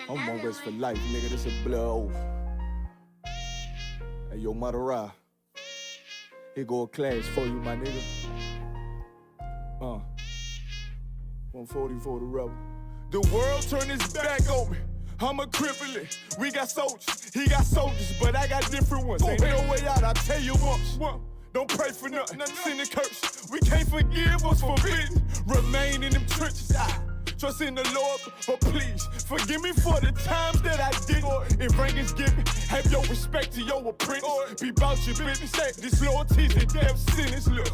I'm on West for life, nigga. This a blood oath. Hey, yo, Madara. Here go a class for you, my nigga. 140 for the rebel. The world turned its back on me. I'm a crippling. We got soldiers, he got soldiers, but I got different ones. Ain't no way out, I tell you once. Don't pray for nothing, sin and curse. We can't forgive what's forbidden. Remain in them trenches. Trust in the Lord, but please forgive me for the times that I did. If rank is given, have your respect to your apprentice. Be about your business. This loyalty's a death sentence. Look,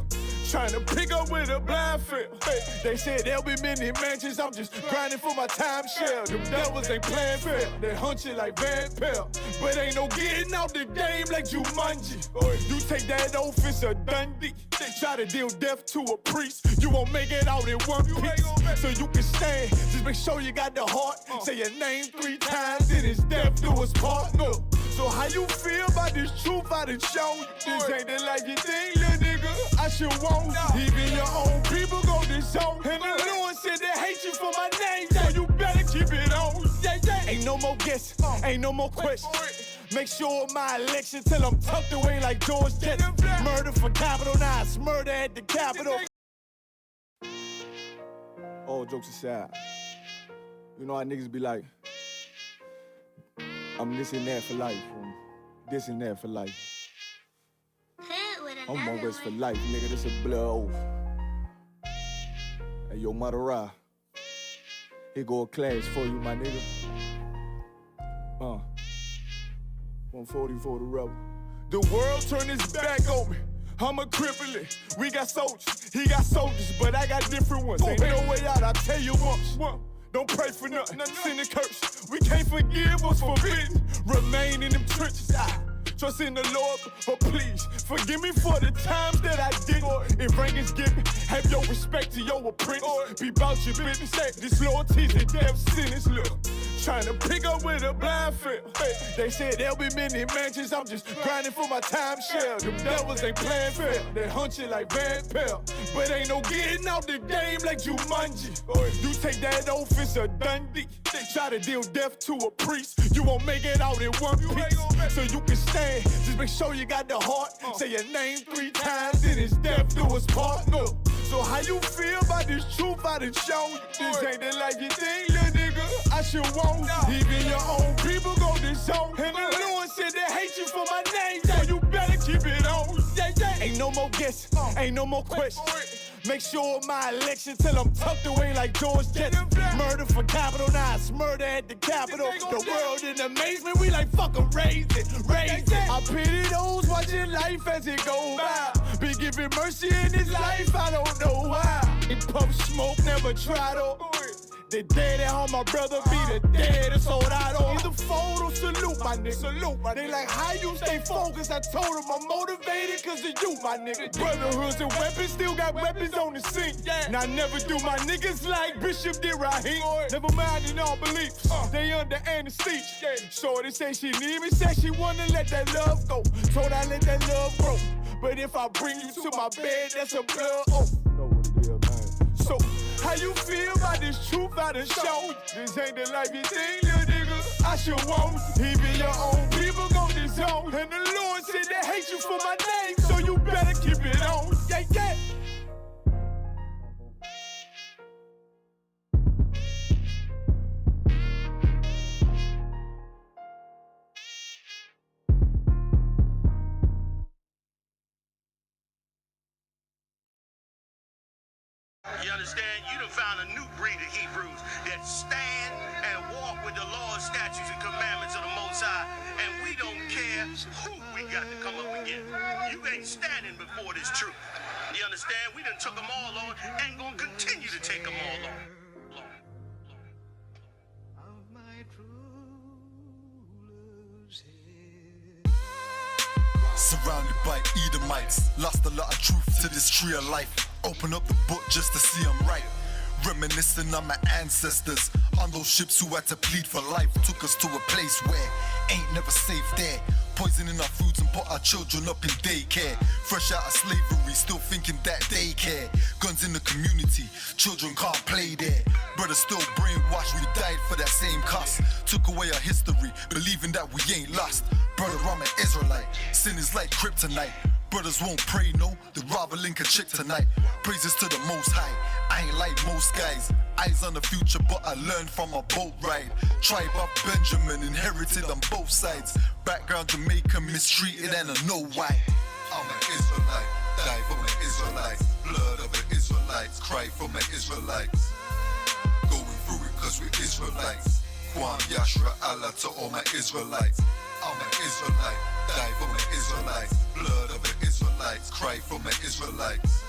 trying to pick up with a blind field. They said there'll be many mansions. I'm just grinding for my time share. Them devils ain't playing fair. They hunt you like Van Pelt, but ain't no getting out the game like Jumanji. You take that oath, it's a Dundee. Try to deal death to a priest, you won't make it out in one piece. So you can stand, just make sure you got the heart. Say your name 3 times, then it's death do us part. So how you feel about this truth I done shown you? This ain't the life you think, little nigga. I should want even your own people go disown. And the Lord said they hate you for my name, so you better keep it on. Ain't no more guessing, ain't no more questions. Make sure my election till I'm tucked away like George Jetson. Murder for capital, now it's murder at the Capitol. All jokes aside, you know how niggas be like, I'm this and that for life, this and that for life. I'm on West for life, nigga, this a blood oath. Hey, yo, Madara. Here go a class for you, my nigga. 140 for the rebel. The world turned its back on me. I'm a crippling. We got soldiers, he got soldiers, but I got different ones. Ain't no way out, I tell you once. Don't pray for nothing, sin and curse. We can't forgive what's forbidden. Remain in them trenches. Trust in the Lord, but please forgive me for the times that I did. If rank is given, have your respect to your apprentice. Be about your business. This loyalty's a death sentence. Look, trying to pick up with a blind field. They said there'll be many mansions. I'm just grinding for my time share. Them devils ain't playing fair. They hunt you like Van Pelt, but ain't no getting out the game like Jumanji. You take that oath, it's a Dundee. Try to deal death to a priest, you won't make it out in one piece. So you can stand, just make sure you got the heart. Say your name 3 times, then it's death do us part. So how you feel about this truth I done shown you? This ain't the life you think, little nigga. I should want even your own people go disown. And the Lord said they hate you for my name, so you better keep it on. Ain't no more guessing, ain't no more questions. Make sure my election till I'm tucked away like George Jetson. Murder for capital, now it's murder at the Capitol. The world in amazement, we like fuck 'em, raise it. I pity those watching life as it go by. Be giving mercy in this life, I don't know why. In pump smoke, never try to. The dead at home, my brother be the dead and sold out on. Either fold or salute, my nigga. They like, how you stay focused? I told them I'm motivated cause of you, my nigga. Brotherhoods and weapons, still got weapons on the scene. And I never do my niggas like Bishop did Raheem. Never mind in all beliefs, they under anesthesia. Shorty say she need me, said she wanna let that love go. Told I let that love grow. But if I bring you to my bed, that's a blood oath. Know what it is, man. So, how you feel about this truth I done shown you? This ain't the life you think, little nigga. I should want even your own people go disown. And the Lord said they hate you for my name, so you better keep it on. Yeah. You understand? You done found a new breed of Hebrews that stand and walk with the laws, statutes, and commandments of the Most High. And we don't care who we got to come up against. You ain't standing before this truth. You understand? We done took them all on and gonna continue to take them all on. Surrounded by Edomites, lost a lot of truth to this tree of life. Open up the book just to see I'm right. Reminiscing on my ancestors, on those ships who had to plead for life. Took us to a place where ain't never safe there. poisoning our foods and put our children up in daycare. Fresh out of slavery, still thinking that they care. Guns in the community, children can't play there. Brothers still brainwashed, we died for that same cause. Took away our history, believing that we ain't lost. Brother, I'm an Israelite, sin is like kryptonite. Brothers won't pray, no, they'd rather link a chick tonight. Praises to the Most High, I ain't like most guys. Eyes on the future, but I learned from a boat ride. Tribe of Benjamin, inherited on both sides. Background Jamaican, mistreated and I know why. I'm an Israelite, die for my Israelites. Blood of the Israelites, cry for my Israelites. Going through it cause we're Israelites. Kwam Yashra Allah to all my Israelites. I'm an Israelite, die for my Israelites. Blood of the Israelites, cry for my Israelites.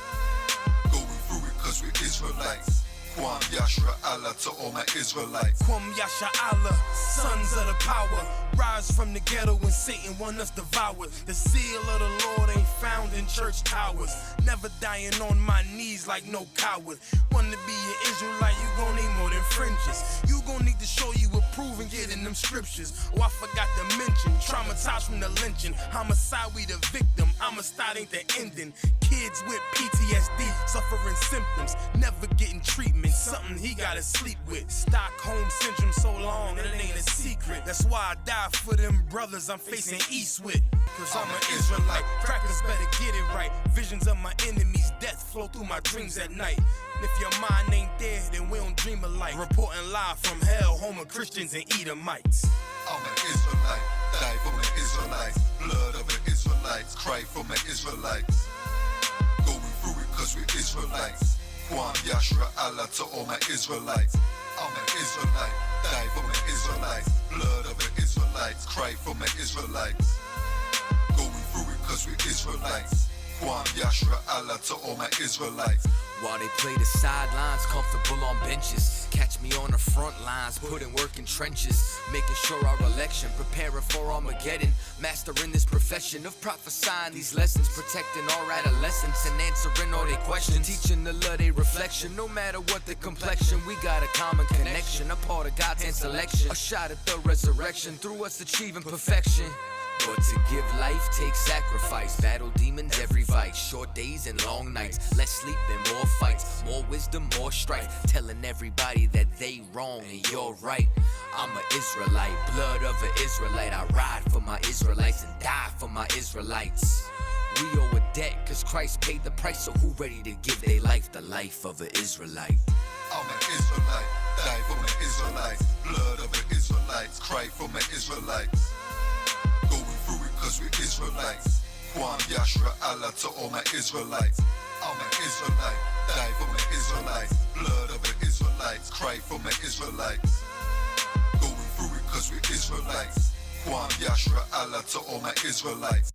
Going through it cause we're Israelites. Kwam Yashra Allah to all my Israelites. Kwam Yasha Allah, sons of the power. Rise from the ghetto when Satan want us devoured. The seal of the Lord ain't found in church towers. Never dying on my knees like no coward. Wanna be an Israelite, you gon' need more than fringes. You gon' need to show you approve and get in them scriptures. Oh, I forgot to mention, traumatized from the lynching. Homicide, we the victim. Homicide ain't the ending. Kids with PTSD, suffering symptoms, never getting treatment. Something he gotta sleep with. Stockholm syndrome so long, and it ain't a secret. That's why I die for them brothers I'm facing east with. Cause I'm an Israelite. Crackers better get it right. Visions of my enemies, death flow through my dreams at night. And if your mind ain't there, then we don't dream alike. Reporting live from hell, home of Christians and Edomites. I'm an Israelite, die for my Israelites. Blood of the Israelites, cry for my Israelites. Going through it cause we're Israelites. Kwam Yashra Allah to all my Israelites. I'm an Israelite, die for my Israelites. Blood of the Israelites, cry for my Israelites. Going through it cause we're Israelites. Kwam Yashra Allah to all my Israelites. While they play the sidelines, comfortable on benches. Catch me on the front lines, putting work in trenches. Making sure our election, preparing for Armageddon. Mastering this profession of prophesying these lessons. Protecting our adolescents and answering all their questions. Teaching the love they reflection, no matter what the complexion. We got a common connection, a part of God's hand selection. A shot at the resurrection, through us achieving perfection. But to give life takes sacrifice. Battle demons every vice. Short days and long nights. Less sleep and more fights. More wisdom, more strife. Telling everybody that they wrong and you're right. I'm an Israelite, blood of an Israelite. I ride for my Israelites and die for my Israelites. We owe a debt cause Christ paid the price. So who ready to give their life the life of an Israelite? I'm an Israelite, die for my Israelites. Blood of the Israelites, cry for my Israelites. Going through it cause we're Israelites. Kwam Yashra Allah to all my Israelites. I'm an Israelite, die for my Israelites. Blood of the Israelites, cry for my Israelites. Going through it cause we're Israelites. Kwam Yashra Allah to all my Israelites.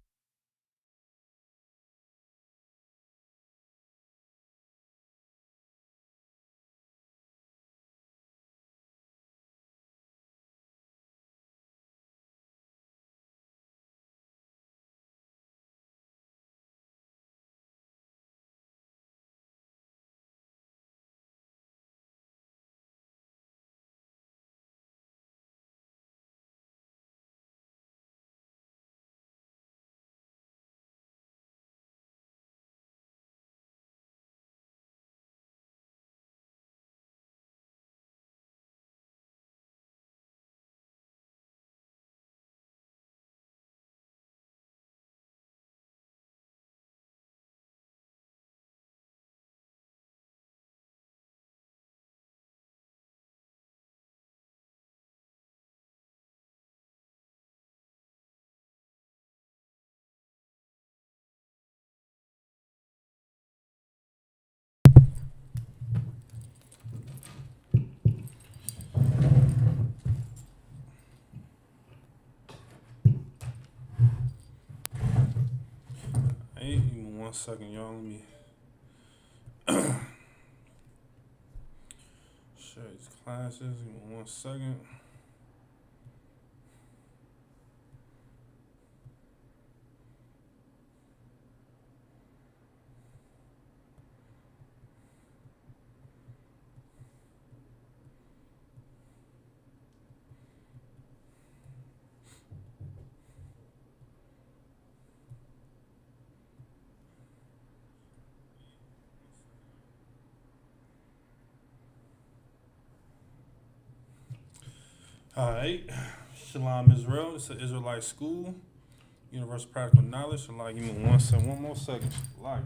Hey, give me 1 second, y'all. Let me share these classes. Give me 1 second. Alright. Shalom Israel. It's an Israelite school. Universal practical knowledge. Like, give me one more second. Like.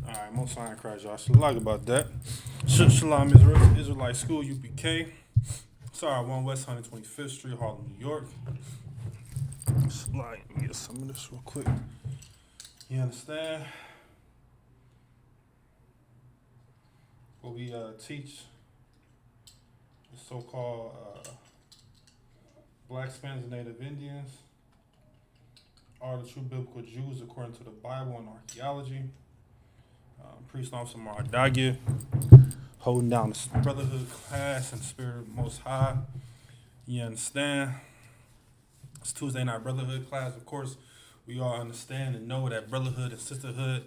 Alright, most sign crash, y'all. Like about that. Shalom Israel, Israelite School, UPK. Sorry, 1 West 125th Street, Harlem, New York. Like, let me get some of this real quick. You understand? Where we teach the so-called Black, Spanish, and Native Indians are the true biblical Jews according to the Bible and archaeology. Priest Officer Maradagya, holding down the Brotherhood class in the spirit of the Most High. You understand? It's Tuesday night Brotherhood class. Of course, we all understand and know that brotherhood and sisterhood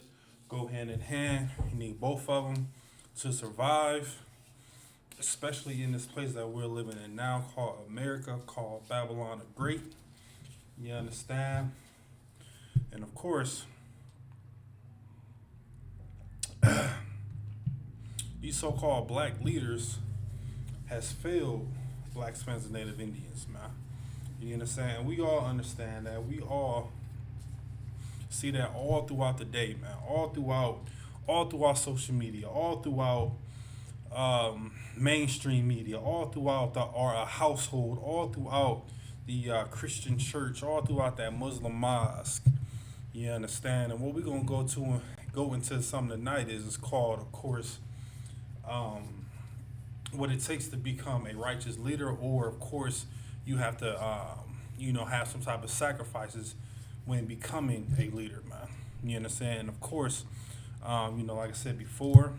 go hand in hand. You need both of them to survive, especially in this place that we're living in now called America, called Babylon the Great. You understand? And of course, these so-called black leaders has failed Black, Spanish, and Native Indians, man. You understand? We all understand that. We all see that all throughout the day, man. All throughout social media, all throughout mainstream media, all throughout our household, all throughout the Christian church, all throughout that Muslim mosque. You understand? And what we're gonna go into some tonight is called, of course, what it takes to become a righteous leader, or of course you have to have some type of sacrifices when becoming a leader, man. You understand? And of course, like I said before,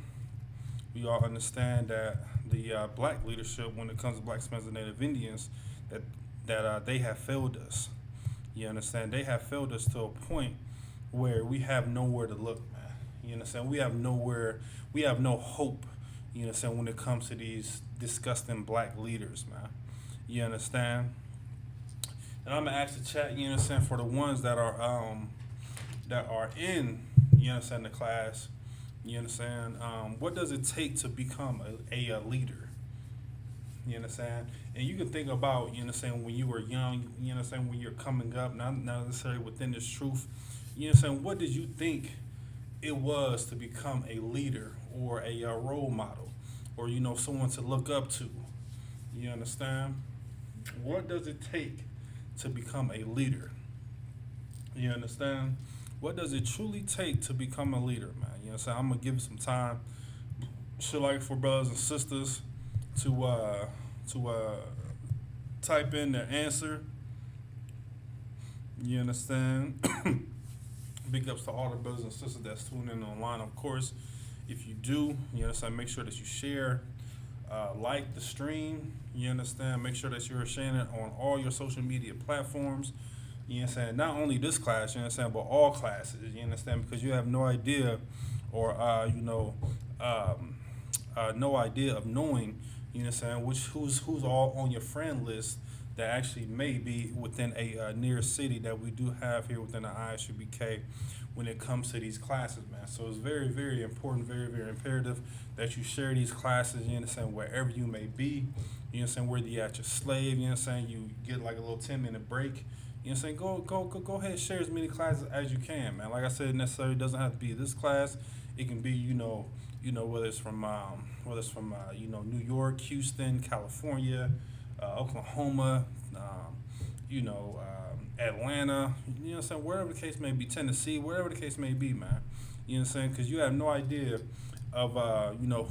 we all understand that the black leadership, when it comes to Black, Spanish, and Native Indians, that they have failed us. You understand? They have failed us to a point where we have nowhere to look, man. You understand? We have no hope, you understand, when it comes to these disgusting black leaders, man. You understand? And I'm gonna ask the chat, you understand, for the ones that are in, you understand, the class, you understand, what does it take to become a leader? You understand? And you can think about, you understand, when you were young, you understand, when you're coming up, not necessarily within this truth, you understand, what did you think it was to become a leader or a role model, or someone to look up to? You understand? What does it take to become a leader? You understand? What does it truly take to become a leader, man? You understand? I'm gonna give it some time. Should like for brothers and sisters to type in their answer. You understand? Big ups to all the brothers and sisters that's tuning in online. Of course, if you do, you understand, make sure that you share, like the stream. You understand? Make sure that you're sharing it on all your social media platforms. You understand? Not only this class, you understand, but all classes. You understand? Because you have no idea, or no idea of knowing, you understand, who's all on your friend list that actually may be within a near city that we do have here within the ISUPK when it comes to these classes, man. So it's very, very important, very, very imperative that you share these classes, you understand, wherever you may be. You understand, whether you're at your slave, you understand, you get like a little 10-minute break. You understand, go ahead and share as many classes as you can, man. Like I said, necessarily doesn't have to be this class. It can be, whether it's from New York, Houston, California, Oklahoma, Atlanta, you know what I'm saying, wherever the case may be, Tennessee, wherever the case may be, man. You know what I'm saying? Because you have no idea of,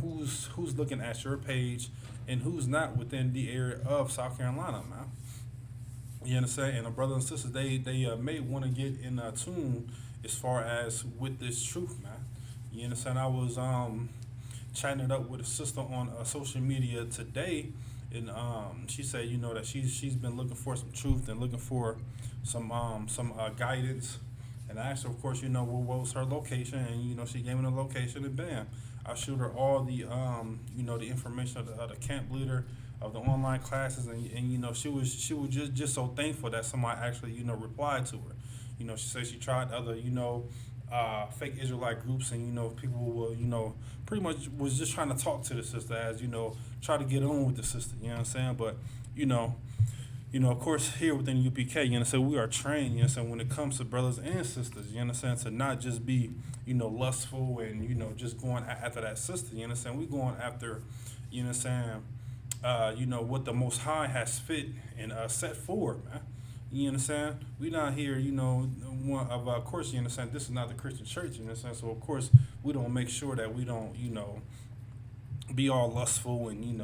who's looking at your page and who's not within the area of South Carolina, man. You understand? And the brothers and sisters, they may want to get in tune as far as with this truth, man. You understand? I was chatting it up with a sister on social media today, and she said, that she's been looking for some truth and looking for some guidance. And I asked her, of course, what was her location, and she gave me the location, and bam, I showed her all the the information of the camp leader of the online classes, and she was just so thankful that somebody actually replied to her. She said she tried other fake Israelite groups, and people were pretty much was just trying to talk to the sister as try to get on with the sister. You know what I'm saying? But of course, here within UPK, we are trained, when it comes to brothers and sisters, to not just be, lustful and, just going after that sister, we going after, what the Most High has fit and set forward, man. You understand? We not here, of course, this is not the Christian church, so of course, we don't make sure that we don't, be all lustful and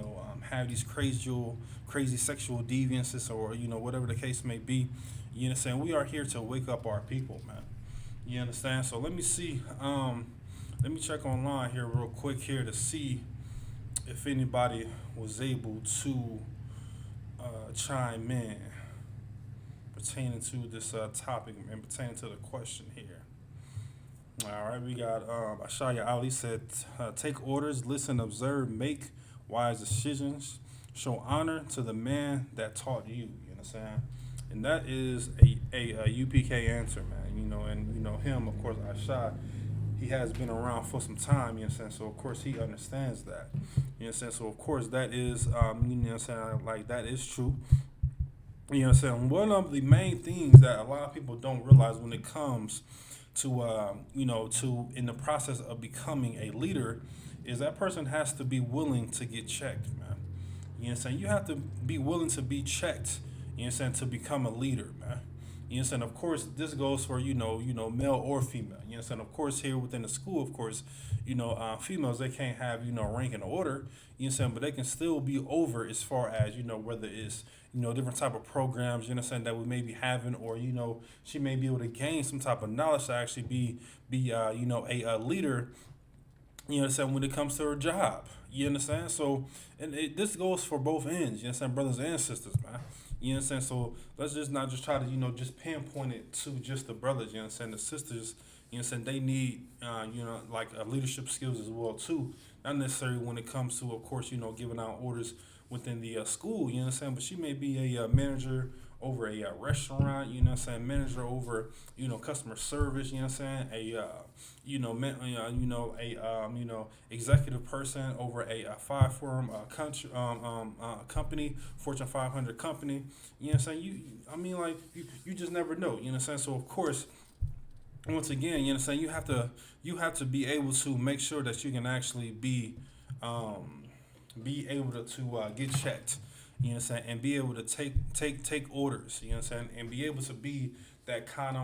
have these crazy sexual deviances or whatever the case may be. You understand? We are here to wake up our people, man. You understand? So let me see. Let me check online here real quick here to see if anybody was able to chime in pertaining to this topic and pertaining to the question here. All right, we got Ashaya Ali said, take orders, listen, observe, make wise decisions, show honor to the man that taught you. You understand? And that is a UPK answer, man. And him, of course, Ashaya, he has been around for some time. You understand? So of course he understands that. You understand? So of course that is like that is true. You know what I'm saying? One of the main things that a lot of people don't realize when it comes to to in the process of becoming a leader is that person has to be willing to get checked, man. You know what I'm saying? You have to be willing to be checked, you know what I'm saying, to become a leader, man. You know what I'm saying? Of course, this goes for, male or female. You know what I'm saying? Of course, here within the school, of course, females, they can't have, rank and order, you know what I'm saying? But they can still be over as far as, whether it's, different type of programs, you know what I'm saying, that we may be having, or, she may be able to gain some type of knowledge to actually be a leader, you know what I'm saying, when it comes to her job. You understand? So, and this goes for both ends, you know what I'm saying, brothers and sisters, man. You know what I'm saying? So let's just not just try to, just pinpoint it to just the brothers, you know what I'm saying, the sisters, you know what I'm saying, they need, like leadership skills as well, too. Not necessarily when it comes to, of course, giving out orders within the school, you know what I'm saying, but she may be a manager over a restaurant, you know what I'm saying, manager over, customer service, you know what I'm saying, executive person over a five-firm company, Fortune 500 company, you know what I'm saying, you just never know, you know what I'm saying, so of course, once again, you know what I'm saying, you have to be able to make sure that you can actually be able to get checked, you know what I'm saying, and be able to take orders, you know what I'm saying, and be able to be that kind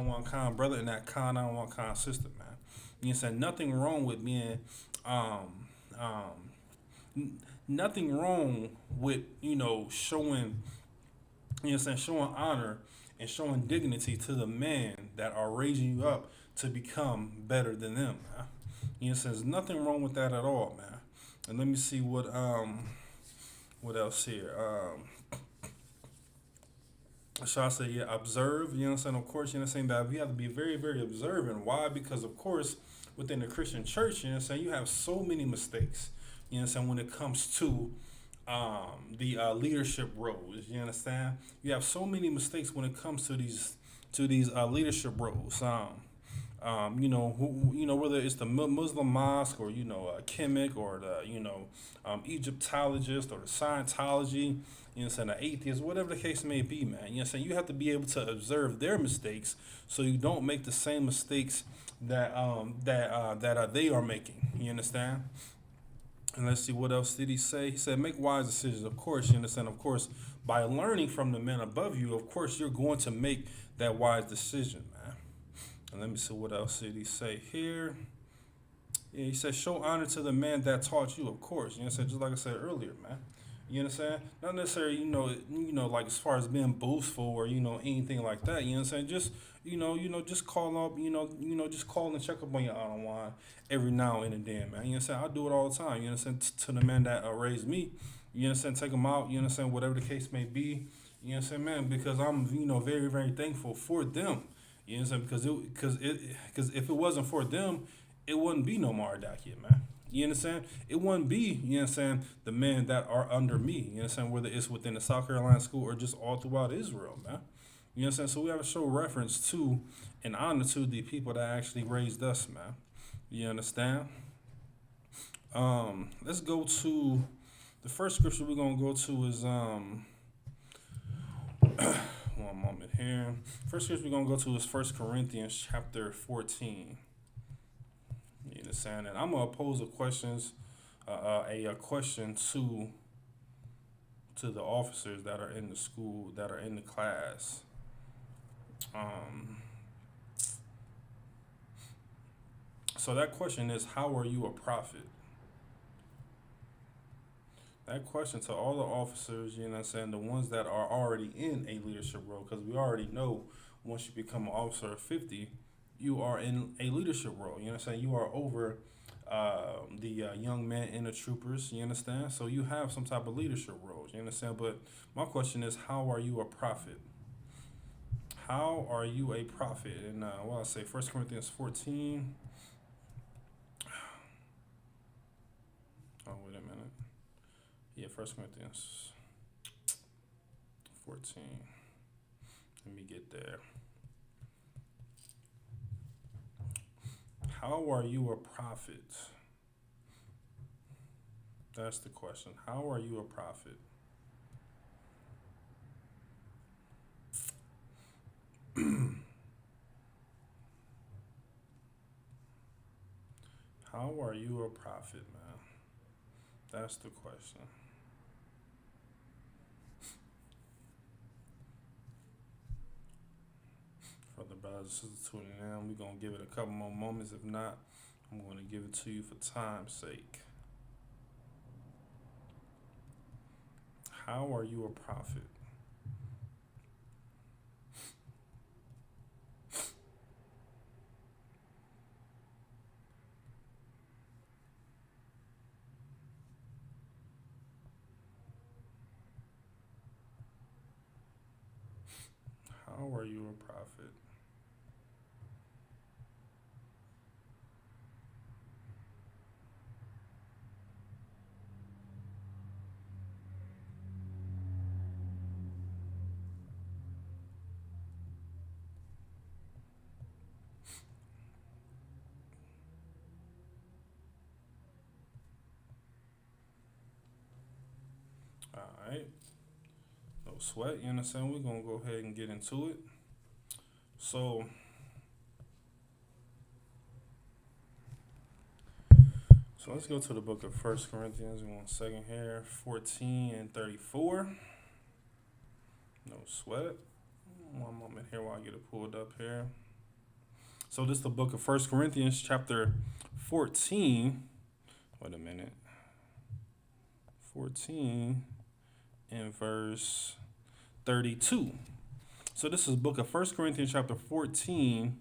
brother and that kind sister, man. You know what I'm saying? Nothing wrong with being, nothing wrong with, showing, you know what I'm saying, showing honor and showing dignity to the men that are raising you up to become better than them, man. You know what I'm saying? There's nothing wrong with that at all, man. And let me see what else here. Shah said, yeah, observe, you know what I'm saying? Of course, you know what I'm saying, that we have to be very, very observant. Why? Because, of course, within the Christian church, you know what I'm saying, you have so many mistakes, you know what I'm saying, when it comes to the leadership roles, you understand? You have so many mistakes when it comes to these leadership roles. Whether it's the Muslim mosque or, a Kemet or the, Egyptologist or the Scientology, you know what I'm saying, the atheist, whatever the case may be, man. You know what I'm saying? You have to be able to observe their mistakes so you don't make the same mistakes that they are making. You understand? And let's see, what else did he say? He said, make wise decisions. Of course, you understand, of course, by learning from the men above you, of course, you're going to make that wise decision, man. And let me see, what else did he say here? Yeah, he said, show honor to the man that taught you, of course. You know what I'm saying? Just like I said earlier, man. You understand? Not necessarily, like as far as being boastful or, anything like that. You know what I'm saying? Just, just call up, just call and check up on your Aunt Wine every now and then, man. You know what I'm saying? I do it all the time. You know what I'm saying? To the man that raised me. You know what I'm saying? Take him out. You know what I'm saying? Whatever the case may be. You know You know what I'm saying, man? Because I'm, very, very thankful for them. You know what I'm saying? Because if it wasn't for them, it wouldn't be no Mardakia, man. You understand? It wouldn't be, you know what I'm saying, the men that are under me. You know what I'm saying? Whether it's within the South Carolina school or just all throughout Israel, man. You know what I'm saying? So we have to show reference to and honor to the people that actually raised us, man. You understand? Let's go to the first scripture we're gonna go to is one moment here. First scripture we're gonna go to is 1 Corinthians chapter 14. You understand? And I'm gonna pose a question to the officers that are in the school, that are in the class. So that question is, how are you a prophet? That question to all the officers, you know what I'm saying, the ones that are already in a leadership role, because we already know once you become an officer of 50, you are in a leadership role. You know what I'm saying? You are over the young men and the troopers, you understand? So you have some type of leadership roles, you understand? But my question is, how are you a prophet? How are you a prophet? And I say 1 Corinthians 14. Oh, wait a minute. Yeah, 1 Corinthians 14. Let me get there. How are you a prophet? That's the question. How are you a prophet? How are you a prophet, man? That's the question. For the brothers and sisters tuning in, we're going to give it a couple more moments. If not, I'm going to give it to you for time's sake. How are you a prophet? How are you a prophet? All right. No sweat, you understand? We're going to go ahead and get into it. So let's go to the book of 1 Corinthians. 1 second here. 14 and 34. No sweat. One moment here while I get it pulled up here. So this is the book of 1 Corinthians chapter 14. Wait a minute. 14 and verse 32. So this is the book of 1 Corinthians chapter 14,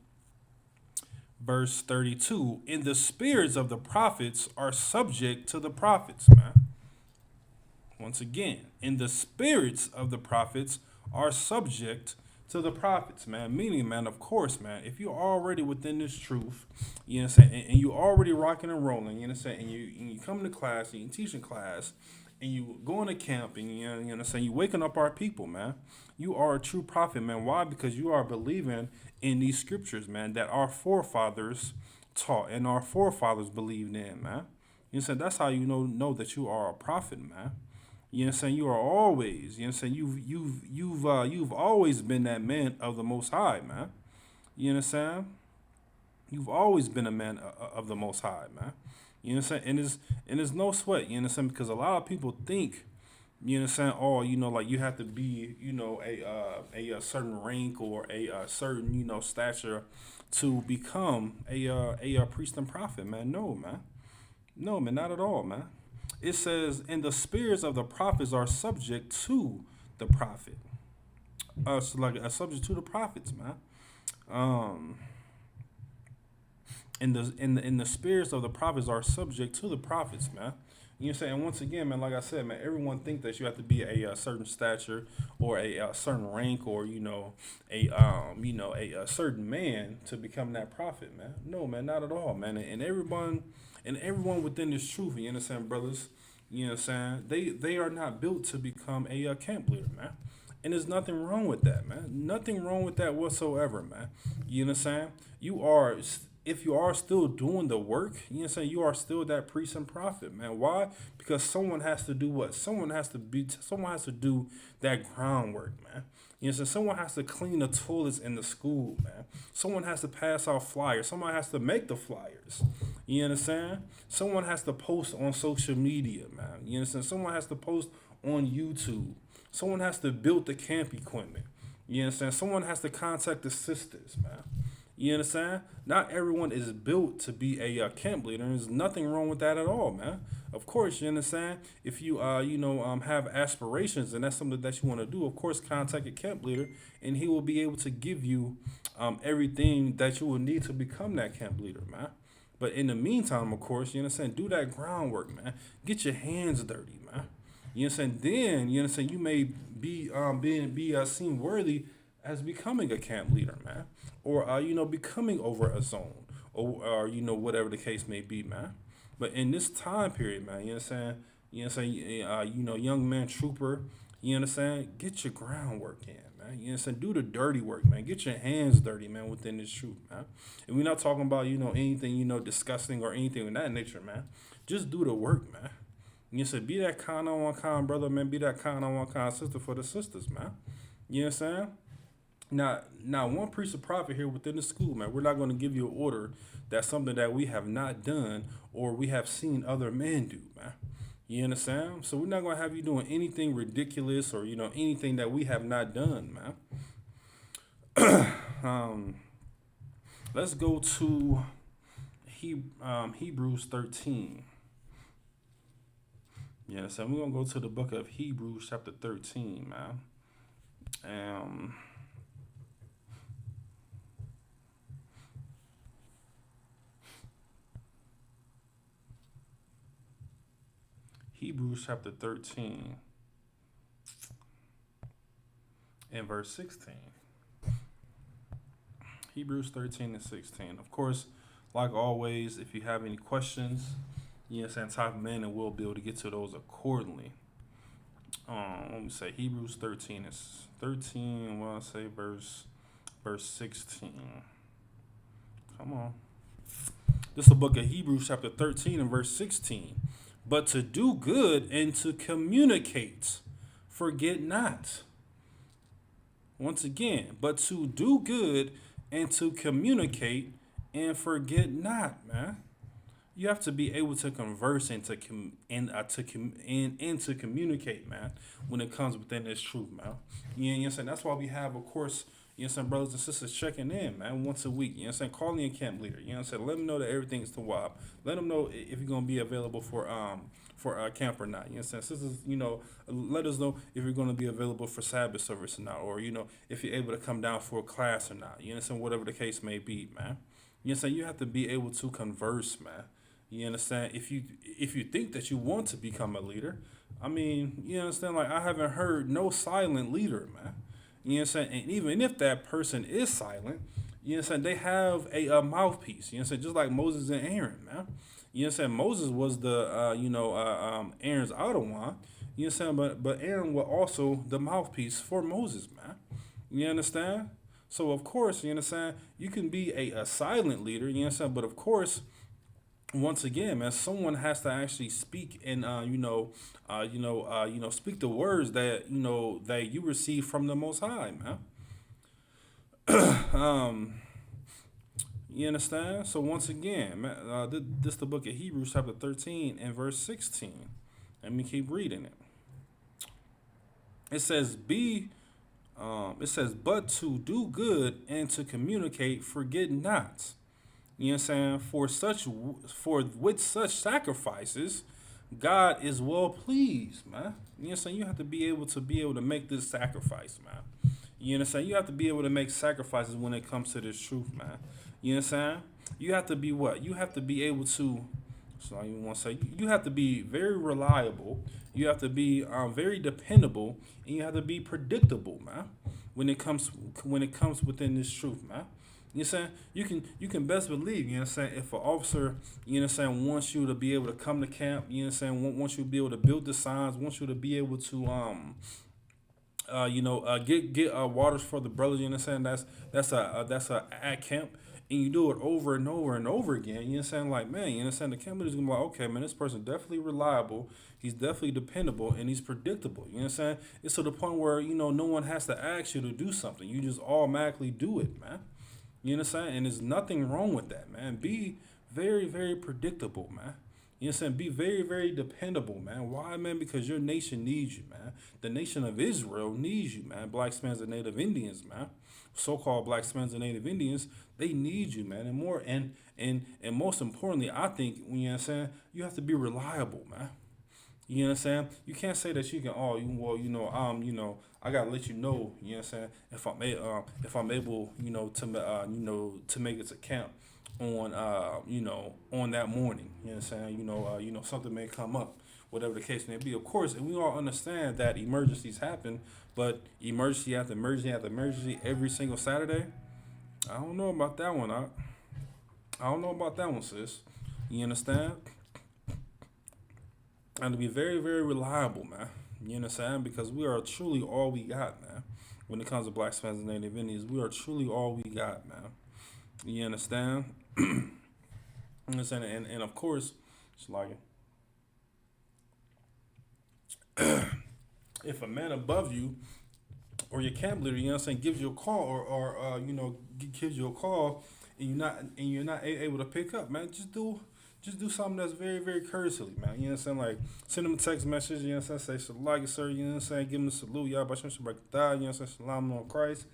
verse 32. And the spirits of the prophets are subject to the prophets, man. Once again, and the spirits of the prophets are subject to the prophets, man. Meaning, man, of course, man, if you're already within this truth, you know what I'm saying, and you're already rocking and rolling, you know what I'm saying, and you come to class, and you teach in class, and you going to camp, and you know what I'm saying, you waking up our people, man. You are a true prophet, man. Why? Because you are believing in these scriptures, man, that our forefathers taught and our forefathers believed in, man. You know what I'm saying? That's how you know that you are a prophet, man. You know what I'm saying? You are always, you know what I'm saying? You've always been that man of the Most High, man. You know what I'm saying? You've always been a man of the Most High, man. You know what I'm saying? And there's no sweat, you know what I'm saying? Because a lot of people think, you know what I'm saying, oh, you know, like you have to be, you know, a certain rank or a certain, you know, stature to become a priest and prophet, man. No, man. No, man, not at all, man. It says, and the spirits of the prophets are subject to the prophet. So like a subject to the prophets, man. And the spirits of the prophets are subject to the prophets, man. You know what I'm saying? And once again, man, like I said, man, everyone think that you have to be a certain stature or a certain rank or a certain man to become that prophet, man. No, man, not at all, man. And everyone within this truth, you understand, brothers? You know what I'm saying? They are not built to become a camp leader, man. And there's nothing wrong with that, man. Nothing wrong with that whatsoever, man. You know what I'm saying? If you are still doing the work, you know what I'm saying, you are still that priest and prophet, man. Why? Because someone has to do what? Someone has to do that groundwork, man. You know what I'm saying? Someone has to clean the toilets in the school, man. Someone has to pass out flyers. Someone has to make the flyers. You understand? Someone has to post on social media, man. You understand? Someone has to post on YouTube. Someone has to build the camp equipment. You understand? Someone has to contact the sisters, man. You understand? Not everyone is built to be a camp leader. There's nothing wrong with that at all, man. Of course, you understand? If you have aspirations and that's something that you want to do, of course, contact a camp leader and he will be able to give you everything that you will need to become that camp leader, man. But in the meantime, of course, you understand? Do that groundwork, man. Get your hands dirty, man. You understand? Then you understand you may be seen worthy as becoming a camp leader, man, or becoming over a zone, or whatever the case may be, man. But in this time period, man, you understand? Young man trooper, you understand? Get your groundwork in, man. You understand? Do the dirty work, man. Get your hands dirty, man, within this truth, man. And we're not talking about anything disgusting or anything of that nature, man. Just do the work, man. You said be that kind on one kind brother, man. Be that kind on one kind sister for the sisters, man. You know what I'm saying? Now, one priest or prophet here within the school, man, we're not going to give you an order that's something that we have not done or we have seen other men do, man. You understand? So we're not going to have you doing anything ridiculous or, anything that we have not done, man. Let's go to Hebrews 13. Yeah, so we're going to go to the book of Hebrews chapter 13, man. Hebrews chapter 13 and verse 16. Hebrews 13 and 16. Of course, like always, if you have any questions, type them in and we'll be able to get to those accordingly. Let me say Hebrews 13 is 13. Well, I say verse 16. Come on. This is the book of Hebrews chapter 13 and verse 16. But to do good and to communicate, forget not. Once again, but to do good and to communicate and forget not, man. You have to be able to converse and to communicate, man, when it comes within this truth, man. You know what I'm saying? That's why we have, of course, brothers and sisters checking in, man, once a week. You know what I'm saying? Calling a camp leader. You know what I'm saying? Let them know that everything's to WAP. Let them know if you're gonna be available for camp or not. You know what I'm saying? Sisters, let us know if you're gonna be available for Sabbath service or not, or if you're able to come down for a class or not. You know what I'm saying? Whatever the case may be, man. You know what I'm saying? You have to be able to converse, man. You understand? If you think that you want to become a leader, I mean, you understand? Like, I haven't heard no silent leader, man. You know what I'm saying? And even if that person is silent, you know what I'm saying, they have a mouthpiece. You know what I'm saying? Just like Moses and Aaron, man. You know what I'm saying? Moses was the Aaron's Ottawa. You know what I'm saying? But Aaron was also the mouthpiece for Moses, man. You understand? So of course, you understand, you can be a silent leader, you know what I'm saying? But of course, once again, man, someone has to actually speak and speak the words that that you receive from the Most High, man. You understand? So once again, man, this is the book of Hebrews chapter 13 and verse 16. Let me keep reading it. It says, but to do good and to communicate, forget not. You know what I'm saying? For with such sacrifices, God is well pleased, man. You know what I'm saying? You have to be able to make this sacrifice, man. You know what I'm saying? You have to be able to make sacrifices when it comes to this truth, man. You know what I'm saying? You have to be what? You have to be able to So I even want to say you have to be very reliable. You have to be very dependable, and you have to be predictable, man. When it comes within this truth, man. You know what I'm saying? You can best believe, you know what I'm saying, if an officer, you know what I'm saying, wants you to be able to come to camp, you know what I'm saying, wants you to be able to build the signs, wants you to be able to get waters for the brothers, you know what I'm saying? That's a at camp, and you do it over and over and over again. You know what I'm saying? Like, man, you know what I'm saying? The camp leader's gonna be like, okay, man, this person definitely reliable, he's definitely dependable, and he's predictable. You know what I'm saying? It's to the point where, you know, no one has to ask you to do something. You just automatically do it, man. You know what I'm saying? And there's nothing wrong with that, man. Be very, very predictable, man. You know what I'm saying? Be very, very dependable, man. Why, man? Because your nation needs you, man. The nation of Israel needs you, man. Blacks, Spanish, and Native Indians, man. So-called Blacks, Spanish, and Native Indians, they need you, man. And most importantly, I think, you know what I'm saying, you have to be reliable, man. You know what I'm saying? You can't say that you can, I gotta let you know what I'm saying, if I'm able, to make it to camp on on that morning. You know what I'm saying? Something may come up, whatever the case may be. Of course, and we all understand that emergencies happen, but emergency after emergency after emergency every single Saturday, I don't know about that one. I don't know about that one, sis. You understand? And to be very, very reliable, man. You understand? Because we are truly all we got, man. When it comes to Black, Spanish, and Native Indians, we are truly all we got, man. You understand? You understand? And of course, it's like, if a man above you or your camp leader, you know what I'm saying, gives you a call or gives you a call and you're not able to pick up, man, just do something that's very, very courteously, man. You know what I'm saying? Like, send them a text message, you know what I'm saying? Say, Shalom, sir, you know what I'm saying? Give them a salute, y'all, Bashem Shabbat, you know what I'm saying? Shalom on Christ.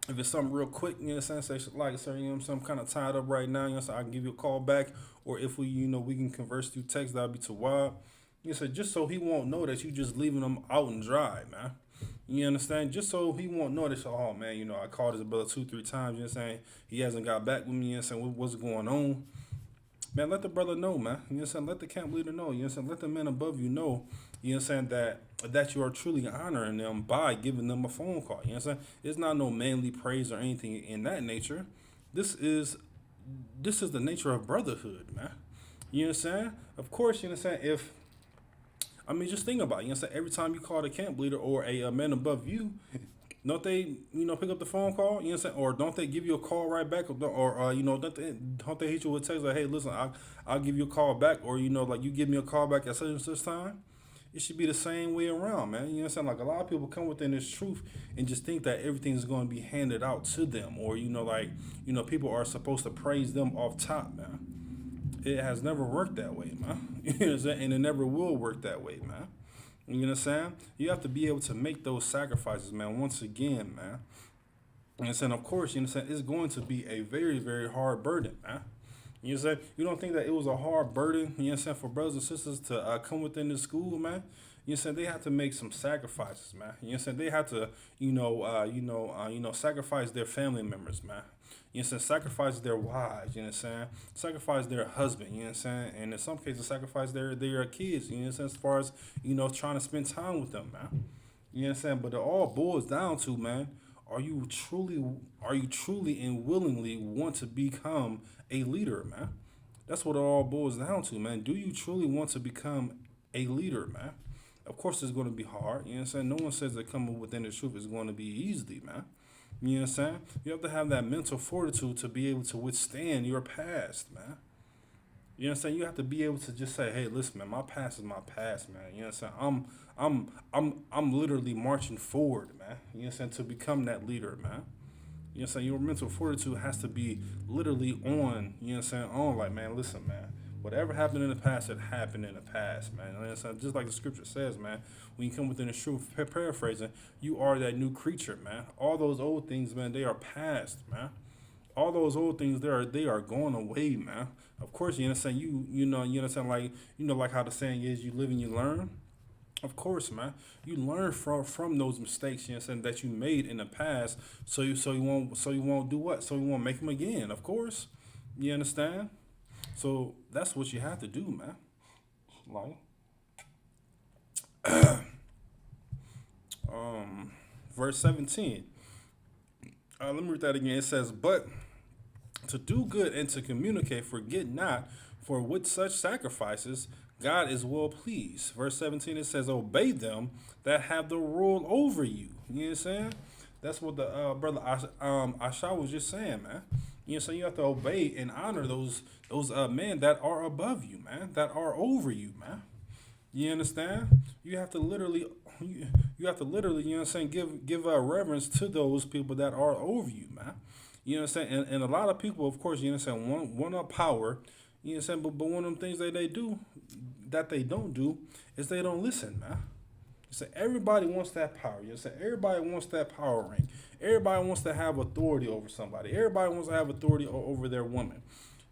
If it's something real quick, you know what I'm saying? Say, Shalom, sir, you know what I'm saying? I'm kind of tied up right now, you know what I'm saying? I can give you a call back. Or if we can converse through text, that'll be too wild. You know, so just so he won't know that you just leaving him out and dry, man. You understand? Just so he won't know that, oh, man, I called his brother 2-3 times, you know what I'm saying? He hasn't got back with me, you know what I'm saying? What's going on? Man, let the brother know, man. You know what I'm saying? Let the camp leader know. You know what I'm saying? Let the men above you know, you know what I'm saying, that you are truly honoring them by giving them a phone call. You know what I'm saying? It's not no manly praise or anything in that nature. This is the nature of brotherhood, man. You know what I'm saying? Of course, you know what I'm saying, just think about it. You know what I'm saying? Every time you call the camp leader or a man above you, don't they, pick up the phone call? You know what I'm saying? Or don't they give you a call right back? Or don't they hit you with a text like, hey, listen, I'll give you a call back. Or, like you give me a call back at such and such time. It should be the same way around, man. You know what I'm saying? Like, a lot of people come within this truth and just think that everything's going to be handed out to them. Or, people are supposed to praise them off top, man. It has never worked that way, man. You know what I'm saying? And it never will work that way, man. You know what I'm saying? You have to be able to make those sacrifices, man, once again, man. You know what I'm saying? Of course, you know what I'm saying? It's going to be a very, very hard burden, man. You know what I'm saying? You don't think that it was a hard burden, you know what I'm saying, for brothers and sisters to come within this school, man? You know what I'm saying? They have to make some sacrifices, man. You know what I'm saying? They have to, sacrifice their family members, man. You know what I'm saying? Sacrifice their wives, you know what I'm saying? Sacrifice their husband, you know what I'm saying? And in some cases, sacrifice their kids, you know what I'm saying? As far as, trying to spend time with them, man. You know what I'm saying? But it all boils down to, man, are you truly and willingly want to become a leader, man? That's what it all boils down to, man. Do you truly want to become a leader, man? Of course, it's going to be hard. You know what I'm saying? No one says that coming within the truth is going to be easy, man. You know what I'm saying? You have to have that mental fortitude to be able to withstand your past, man. You know what I'm saying? You have to be able to just say, hey, listen, man, my past is my past, man. You know what I'm saying? I'm literally marching forward, man. You know what I'm saying? To become that leader, man. You know what I'm saying? Your mental fortitude has to be literally on, you know what I'm saying? On, like, man, listen, man. Whatever happened in the past, it happened in the past, man. You know what I'm saying? Just like the scripture says, man, when you come within the truth, paraphrasing, you are that new creature, man. All those old things, man, they are past, man. All those old things, they are going away, man. Of course, you know what I'm saying? You know what I'm saying? Like how the saying is, you live and you learn. Of course, man. You learn from those mistakes, you know what I'm saying, that you made in the past, so you won't do what? So you won't make them again, of course. You understand? So that's what you have to do, man. Like, verse 17. Let me read that again. It says, but to do good and to communicate, forget not, for with such sacrifices God is well pleased. Verse 17, it says, obey them that have the rule over you. You know what I'm saying? That's what the brother Asha was just saying, man. You know, so you have to obey and honor those men that are above you, man, that are over you, man. You understand? You have to literally, you know what I'm saying, give reverence to those people that are over you, man. You know what I'm saying? And a lot of people, of course, you know what I'm saying, want up power. You know what I'm saying? But one of them things that they don't do is they don't listen, man. So everybody wants that power. You know what I'm saying? Everybody wants that power ring. Everybody wants to have authority over somebody. Everybody wants to have authority over their woman.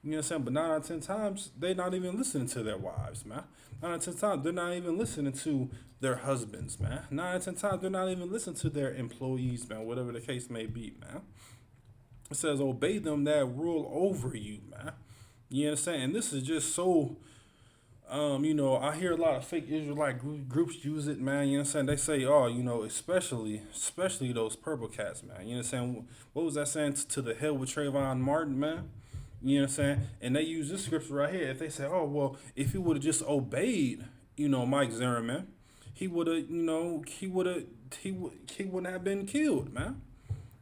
You know what I'm saying? But 9 out of 10 times, they're not even listening to their wives, man. 9 out of 10 times, they're not even listening to their husbands, man. 9 out of 10 times, they're not even listening to their employees, man, whatever the case may be, man. It says, obey them that rule over you, man. You know what I'm saying? And this is just so, you know, I hear a lot of fake Israelite groups use it, man. You know what I'm saying? They say, oh, you know, especially those purple cats, man. You know what I'm saying? What was that saying? To the hell with Trayvon Martin, man? You know what I'm saying? And they use this scripture right here. If they say, oh, well, if he would have just obeyed, you know, Mike Zimmerman, he would have, you know, he wouldn't have been killed, man.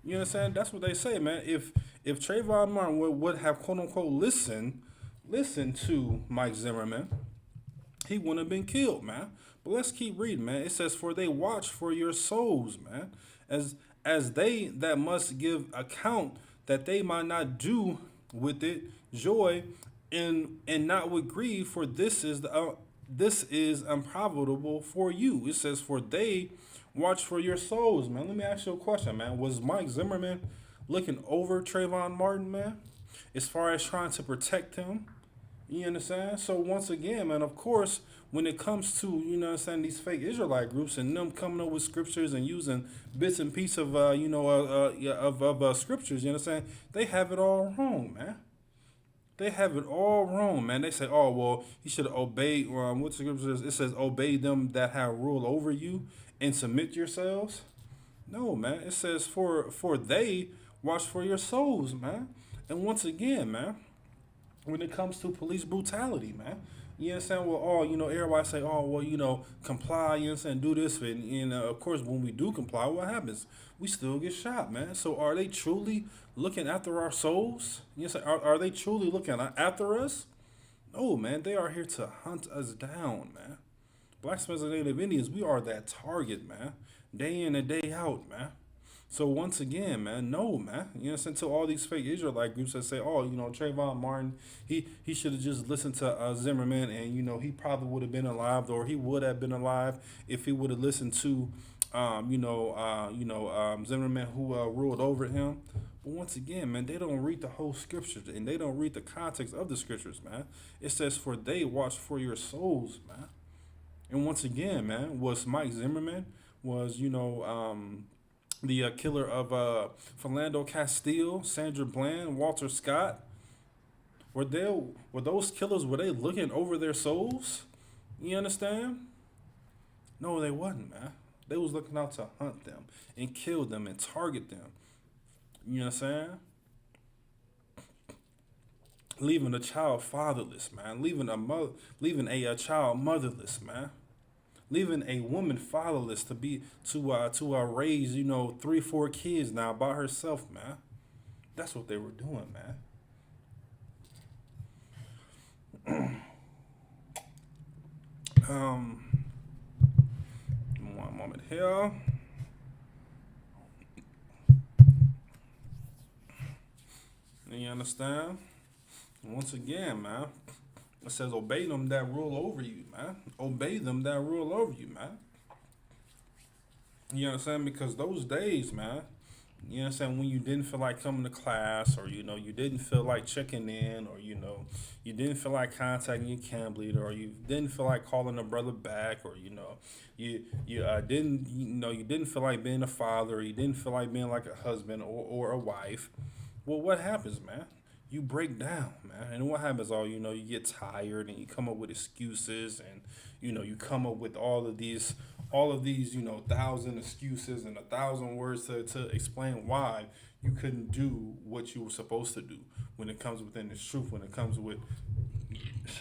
You know what I'm saying? That's what they say, man. If Trayvon Martin would have, quote unquote, listened to Mike Zimmerman, he wouldn't have been killed, man. But let's keep reading, man. It says, for they watch for your souls, man, as they that must give account, that they might not do with it joy and not with grief, for this is unprofitable for you. It says, for they watch for your souls, man. Let me ask you a question, man. Was Mike Zimmerman looking over Trayvon Martin, man, as far as trying to protect him? You understand? So once again, man, of course, when it comes to, you know what I'm saying, these fake Israelite groups and them coming up with scriptures and using bits and pieces of, scriptures, you know what I'm saying, they have it all wrong, man. They have it all wrong, man. They say, oh, well, you should obey, what's the scripture? It says, obey them that have rule over you and submit yourselves. No, man. It says, for they watch for your souls, man. And once again, man, when it comes to police brutality, man, you know what I'm saying? Well, oh, you know, everybody say, oh, well, you know, comply, you know what I'm saying, do this. And of course, when we do comply, what happens? We still get shot, man. So are they truly looking after our souls? You know what I'm saying? Are they truly looking after us? No, man. They are here to hunt us down, man. Blacks and Native Indians, we are that target, man. Day in and day out, man. So once again, man, no, man. You know what I'm saying? To all these fake Israelite groups that say, oh, you know, Trayvon Martin, he should have just listened to Zimmerman, and, you know, he probably would have been alive, or he would have been alive if he would have listened to, Zimmerman, who ruled over him. But once again, man, they don't read the whole scriptures, and they don't read the context of the scriptures, man. It says, for they watch for your souls, man. And once again, man, was Mike Zimmerman, was, you know, the killer of Philando Castile, Sandra Bland, Walter Scott. Were those killers, were they looking over their souls? You understand? No, they wasn't, man. They was looking out to hunt them and kill them and target them. You know what I'm saying? Leaving a child fatherless, man. Leaving a child motherless, man. Leaving a woman fatherless to raise, you know, 3-4 kids now by herself, man. That's what they were doing, man. One moment here. You understand? Once again, man. It says, obey them that rule over you, man. Obey them that rule over you, man. You know what I'm saying? Because those days, man, you know what I'm saying, when you didn't feel like coming to class, or, you know, you didn't feel like checking in, or, you know, you didn't feel like contacting your camp leader, or you didn't feel like calling a brother back, or, you know, you didn't feel like being a father, or you didn't feel like being like a husband or a wife. Well, what happens, man? you break down, man. And what happens? You get tired and you come up with excuses, and you come up with all of these, 1,000 excuses and 1,000 words to explain why you couldn't do what you were supposed to do when it comes within this truth. When it comes with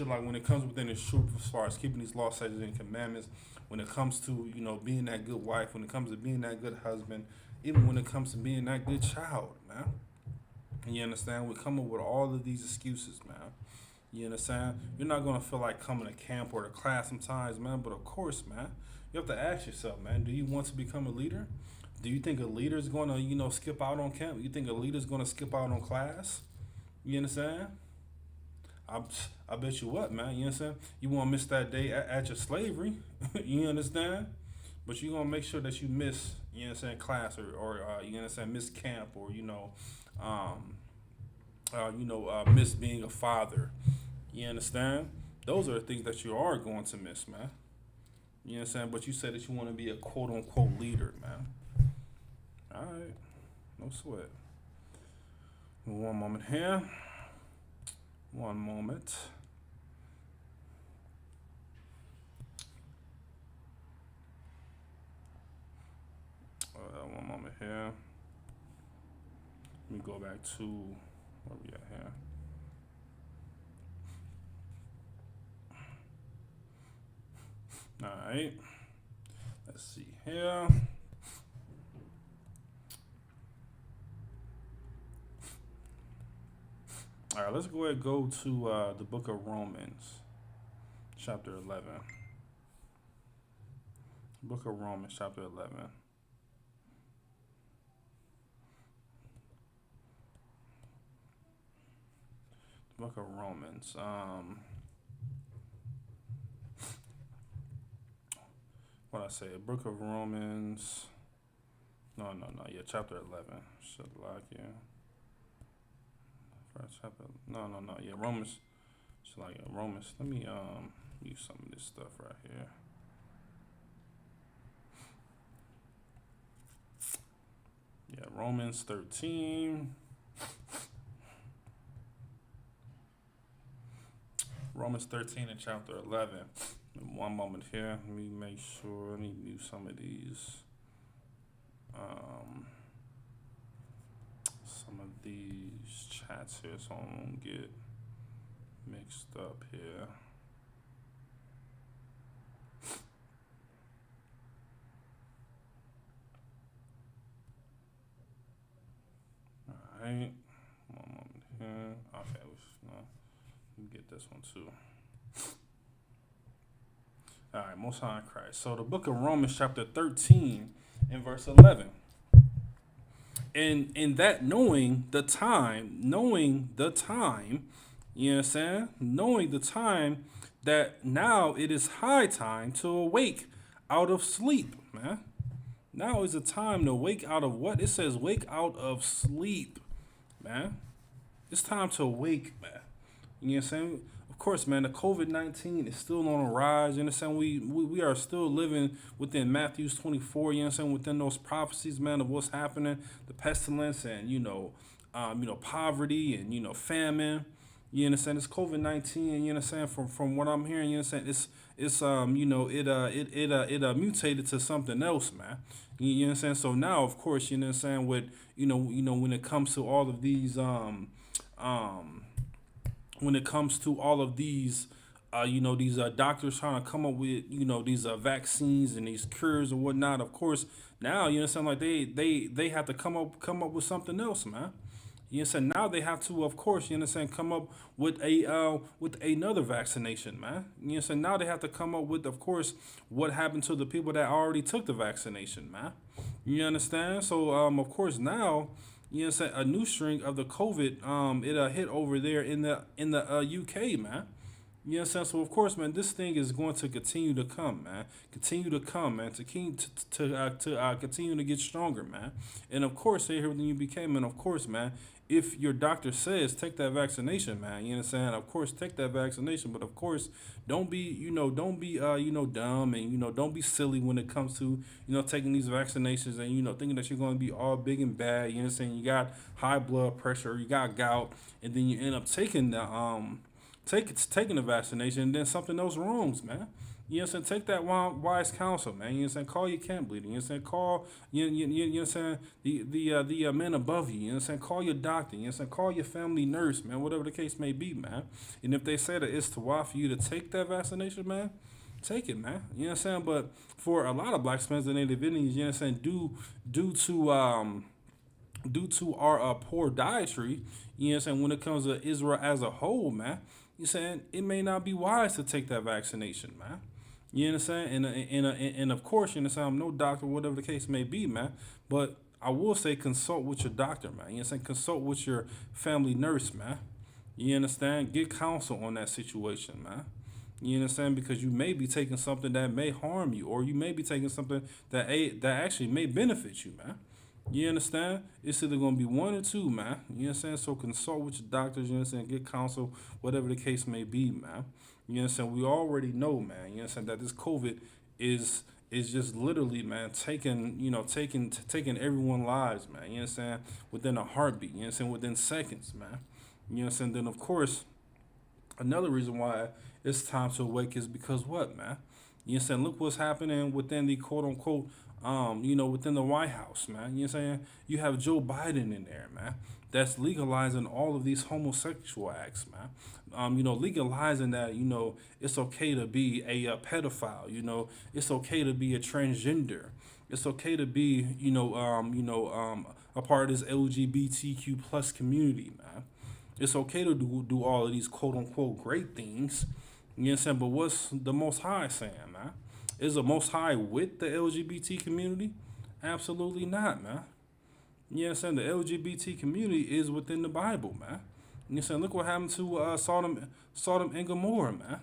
when it comes within this truth, as far as keeping these laws, statutes, and commandments. When it comes to being that good wife. When it comes to being that good husband. Even when it comes to being that good child, man. You understand? We come up with all of these excuses, man. You understand? You're not going to feel like coming to camp or to class sometimes, man. But of course, man, you have to ask yourself, man, do you want to become a leader? Do you think a leader is going to, skip out on camp? You think a leader is going to skip out on class? You understand? I bet you what, man. You understand? You won't miss that day at your slavery. You understand? But you're going to make sure that you miss, class or miss camp or, miss being a father. You understand? Those are the things that you are going to miss, man. You understand? But you said that you want to be a quote-unquote leader, man. All right. No sweat. One moment here. One moment. One moment here. Let me go back to where we at here. All right. Let's see here. All right, let's go ahead and go to the book of Romans, chapter 11. Book of Romans, chapter 11. Book of Romans. What I say? Book of Romans. No. Yeah, chapter 11. Should like you. First chapter. No. Yeah, Romans. Should like Romans. Let me use some of this stuff right here. Yeah, Romans 13. Romans 13 and chapter 11. One moment here. Let me make sure. Let me mute some of these. Some of these chats here, so I don't get mixed up here. All right. One moment here. Okay. Let me get this one too. All right, Most High in Christ. So the book of Romans chapter 13 and verse 11. And in that knowing the time, you understand? Knowing the time that now it is high time to awake out of sleep, man. Now is the time to wake out of what? It says wake out of sleep, man. It's time to awake, man. You know what I'm saying? Of course, man, the COVID-19 is still on a rise. You understand? We are still living within Matthew 24, you understand, within those prophecies, man, of what's happening, the pestilence and, poverty and, famine. You understand? It's COVID-19, you understand, from what I'm hearing, you understand, it's mutated to something else, man. You understand? So now, of course, you understand, with, when it comes to all of these, when it comes to all of these, these doctors trying to come up with, these vaccines and these cures and whatnot. Of course, now you understand, like they have to come up with something else, man. You understand? Now they have to, of course, you understand, come up with with another vaccination, man. You understand? Now they have to come up with, of course, what happened to the people that already took the vaccination, man. You understand? So of course now, you understand, a new strain of the COVID, it hit over there in the UK, man. You understand? So of course, man, this thing is going to continue to come, man. Continue to continue to get stronger, man. And of course, here with the UPK, man. Of course, man, if your doctor says take that vaccination, man, you know what I'm saying? Of course, take that vaccination, but of course, don't be, don't be, dumb, and don't be silly when it comes to, taking these vaccinations, and thinking that you're going to be all big and bad. You know what I'm saying? You got high blood pressure, you got gout, and then you end up taking the taking the vaccination, and then something else wrongs, man. You know what I'm saying? Take that wise counsel, man. You know what I'm saying? Call your camp leader. You know what I'm saying? Call, you know what I'm saying? The men above you. You know what I'm saying? Call your doctor. You know what I'm saying? Call your family nurse, man. Whatever the case may be, man. And if they say that it's to why for you to take that vaccination, man, take it, man. You know what I'm saying? But for a lot of Black Hispanics and Native Indians, you know what I'm saying? Due to our poor dietary, you know what I'm saying, when it comes to Israel as a whole, man, you know what I'm saying, it may not be wise to take that vaccination, man. You know what I'm saying? And of course, you know what I'm saying, I'm no doctor, whatever the case may be, man. But I will say consult with your doctor, man. You know what I'm saying? Consult with your family nurse, man. You understand? Get counsel on that situation, man. You understand? Because you may be taking something that may harm you, or you may be taking something that actually may benefit you, man. You understand? It's either going to be one or two, man. You know what I'm saying? So consult with your doctors, you know what I'm saying? Get counsel, whatever the case may be, man. You know what I'm saying? We already know, man, you know what I'm saying, that this COVID is just literally, man, taking everyone's lives, man. You know what I'm saying? Within a heartbeat, you know what I'm saying? Within seconds, man. You know what I'm saying? Then, of course, another reason why it's time to awake is because what, man? You know what I'm saying? Look what's happening within the quote unquote, within the White House, man. You know what I'm saying? You have Joe Biden in there, man, that's legalizing all of these homosexual acts, man. Legalizing that, it's okay to be a pedophile, it's okay to be a transgender. It's okay to be, a part of this LGBTQ plus community, man. It's okay to do all of these quote unquote great things. You know what I'm saying? But what's the Most High saying, man? Is the Most High with the LGBT community? Absolutely not, man. You know what I'm saying? The LGBT community is within the Bible, man. You know what I'm saying? Look what happened to Sodom and Gomorrah, man.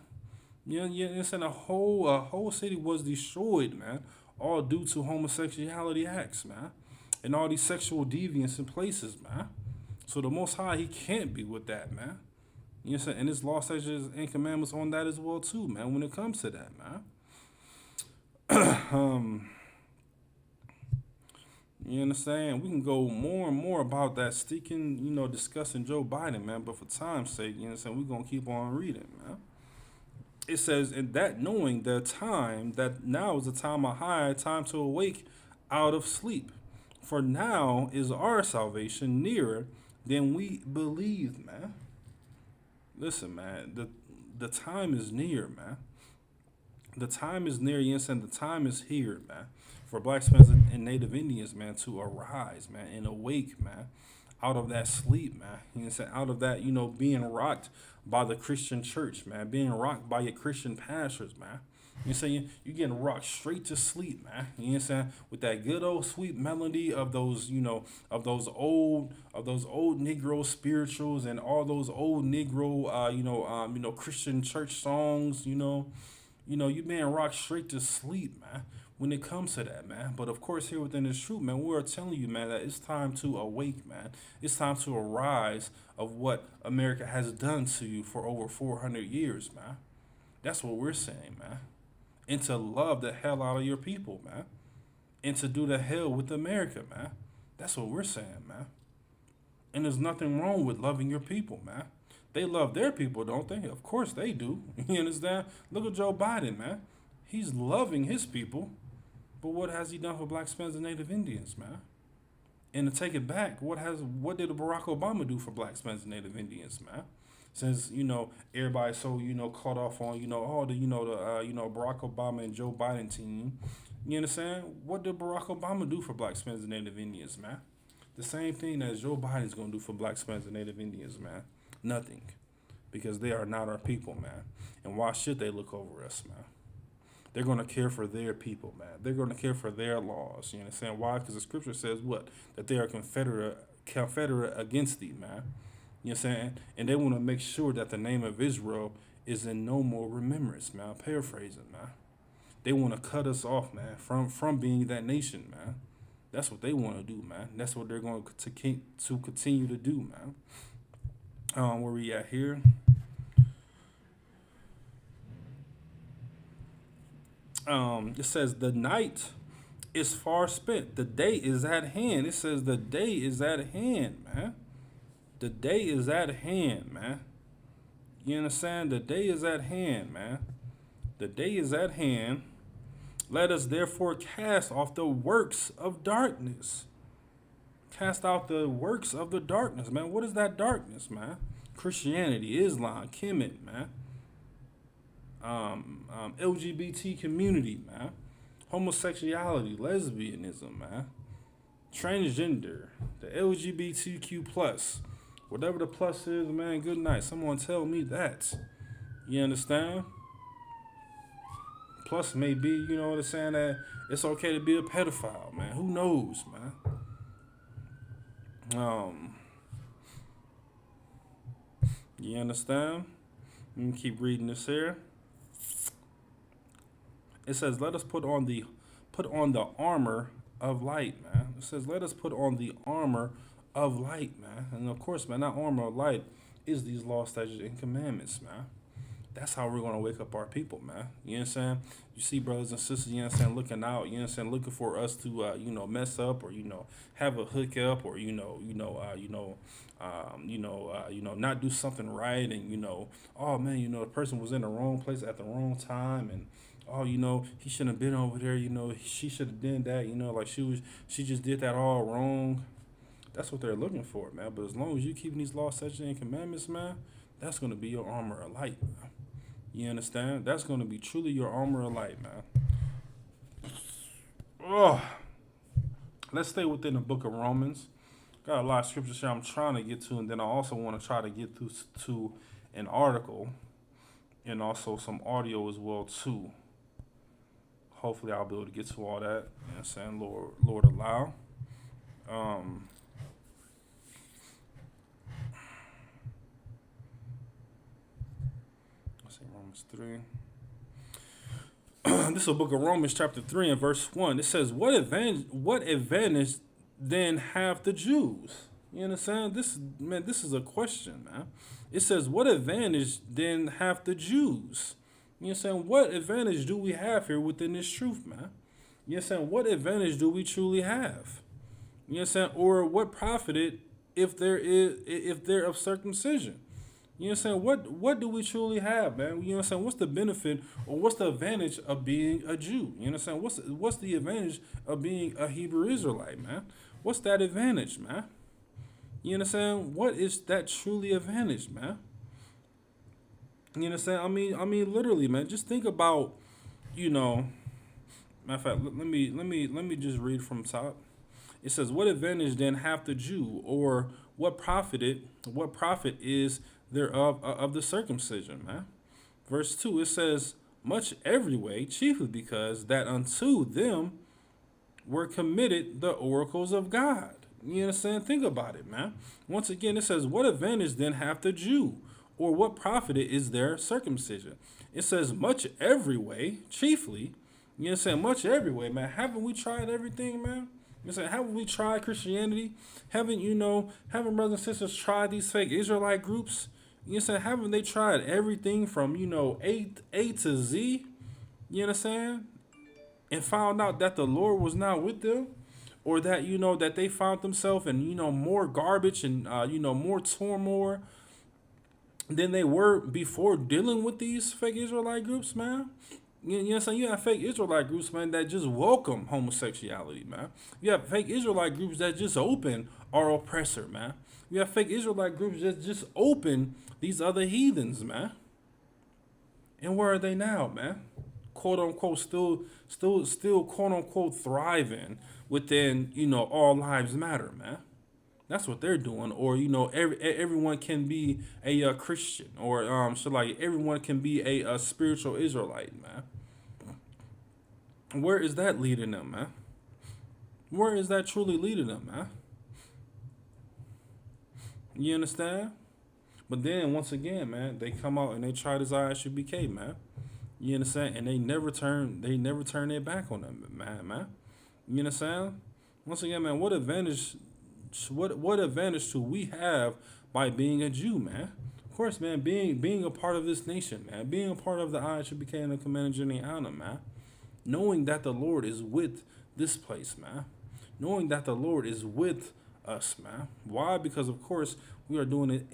You know what I'm saying? A whole city was destroyed, man, all due to homosexuality acts, man, and all these sexual deviance in places, man. So the Most High, he can't be with that, man. You know what I'm saying? And his law, statutes, and commandments on that as well, too, man, when it comes to that, man. You understand? We can go more and more about that, discussing Joe Biden, man. But for time's sake, you know what I'm saying, we're going to keep on reading, man. It says, in that knowing the time, that now is the time of high, time to awake out of sleep. For now is our salvation nearer than we believe, man. Listen, man, the time is near, man. The time is near, you know what I'm saying? The time is here, man, for Black Hispanics and Native Indians, man, to arise, man, and awake, man, out of that sleep, man. You know what I'm saying? Out of that, being rocked by the Christian church, man, being rocked by your Christian pastors, man. You know what I'm saying? You're getting rocked straight to sleep, man. You know what I'm saying? With that good old sweet melody of those, of those old Negro spirituals and all those old Negro, Christian church songs, you being rocked straight to sleep, man, when it comes to that, man. But of course, here within this truth, man, we're telling you, man, that it's time to awake, man. It's time to arise of what America has done to you for over 400 years, man. That's what we're saying, man. And to love the hell out of your people, man. And to do the hell with America, man. That's what we're saying, man. And there's nothing wrong with loving your people, man. They love their people, don't they? Of course they do. You understand? Look at Joe Biden, man. He's loving his people. But what has he done for Black Hispanics and Native Indians, man? And to take it back, what did Barack Obama do for Black Hispanics and Native Indians, man? Since, everybody's so, caught off on, Barack Obama and Joe Biden team. You understand? What did Barack Obama do for Black Hispanics and Native Indians, man? The same thing that Joe Biden's going to do for Black Hispanics and Native Indians, man. Nothing. Because they are not our people, man. And why should they look over us, man? They're going to care for their people, man. They're going to care for their laws. You understand why? Because the scripture says what? That they are confederate against thee, man. You know what I'm saying? And they want to make sure that the name of Israel is in no more remembrance, man. I'm paraphrasing, man. They want to cut us off, man, from being that nation, man. That's what they want to do, man. That's what they're going to continue to do, man. Where we at here? It says the night is far spent. The day is at hand. It says the day is at hand, man. The day is at hand, man. You understand? The day is at hand, man. The day is at hand. Let us therefore cast off the works of darkness. Cast out the works of the darkness, man. What is that darkness, man? Christianity, Islam, Kemet, man. LGBT community, man. Homosexuality, lesbianism, man. Transgender, the LGBTQ plus. Whatever the plus is, man, good night. Someone tell me that. You understand? Plus may be, you know what I'm saying, that it's okay to be a pedophile, man. Who knows, man? You understand? Let me keep reading this here. It says, let us put on the armor of light, man. It says, let us put on the armor of light, man. And of course, man, that armor of light is these laws, statutes, and commandments, man. That's how we're going to wake up our people, man. You know what I'm saying? You see brothers and sisters, you know what I'm saying, looking out, you know what I'm saying, looking for us to, mess up or, have a hookup or, not do something right. And, oh, man, the person was in the wrong place at the wrong time. And, oh, he shouldn't have been over there. She should have done that, like she just did that all wrong. That's what they're looking for, man. But as long as you keeping these laws, statutes, and commandments, man, that's going to be your armor of light, man. You understand? That's going to be truly your armor of light, man. Oh, let's stay within the book of Romans. Got a lot of scriptures here I'm trying to get to, and then I also want to try to get to an article and also some audio as well, too. Hopefully I'll be able to get to all that. You know what I'm saying? Lord allow. Romans 3. This is a book of Romans chapter 3 and verse 1. It says, what advantage then have the Jews? You understand? This is a question, man. It says, what advantage then have the Jews? You understand? What advantage do we have here within this truth, man? You understand? What advantage do we truly have? You understand? Or what profited if they're of circumcision? You know what I'm saying? What do we truly have, man? You know what I'm saying? What's the benefit or what's the advantage of being a Jew? You know what I'm saying? What's the advantage of being a Hebrew Israelite, man? What's that advantage, man? You know what I'm saying? What is that truly advantage, man? You know what I'm saying? I mean, literally, man. Just think about, matter of fact, let me just read from top. It says, what advantage then hath the Jew, or what profit is thereof of the circumcision, man? Verse 2, it says, much every way, chiefly because that unto them were committed the oracles of God. You understand? Think about it, man. Once again, it says, what advantage then hath the Jew, or what profit is their circumcision? It says, much every way, chiefly. You understand? Much every way, man. Haven't we tried everything, man? You know, haven't we tried Christianity? Haven't brothers and sisters tried these fake Israelite groups? You know, haven't they tried everything from, A to Z? You understand? And found out that the Lord was not with them? Or that, that they found themselves in, more garbage and, more turmoil than they were before dealing with these fake Israelite groups, man? You know what I'm saying? You have fake Israelite groups, man, that just welcome homosexuality, man. You have fake Israelite groups that just open our oppressor, man. You have fake Israelite groups that just open these other heathens, man. And where are they now, man? Quote unquote, still quote unquote thriving within, all lives matter, man. That's what they're doing. Or, everyone can be a Christian, or everyone can be a spiritual Israelite, man. Where is that leading them, man? Where is that truly leading them, man? You understand? But then once again, man, they come out and they try this ISUPK, man. You understand? And they never turn their back on them, man. You understand? Once again, man, what advantage do we have by being a Jew, man? Of course, man, being a part of this nation, man, being a part of the ISUPK and the Command General, man, knowing that the Lord is with this place, man, knowing that the Lord is with us, man. Why? Because of course we are doing it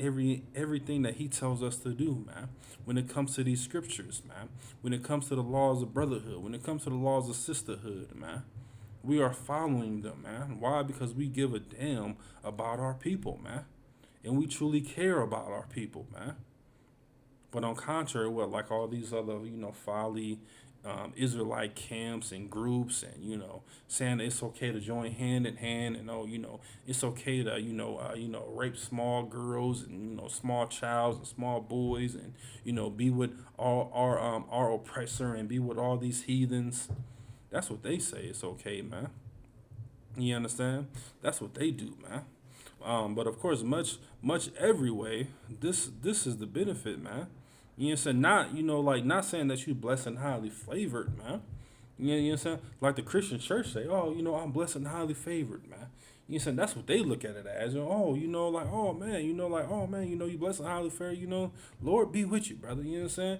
everything that He tells us to do, man. When it comes to these scriptures, man, when it comes to the laws of brotherhood, when it comes to the laws of sisterhood, man, we are following them, man. Why? Because we give a damn about our people, man, and we truly care about our people, man. But on contrary, what, like all these other, folly Israelite camps and groups, and saying that it's okay to join hand in hand, and it's okay to rape small girls and small childs and small boys, and be with our oppressor and be with all these heathens. That's what they say it's okay, man. You understand? That's what they do, man. But of course, much every way, this is the benefit, man. You know what I'm saying? Not saying that you blessed and highly favored, man. You know what I'm saying? Like the Christian church say, oh, I'm blessed and highly favored, man. You know what I'm saying? That's what they look at it as. Oh, oh man, you blessed and highly favored, Lord be with you, brother. You know what I'm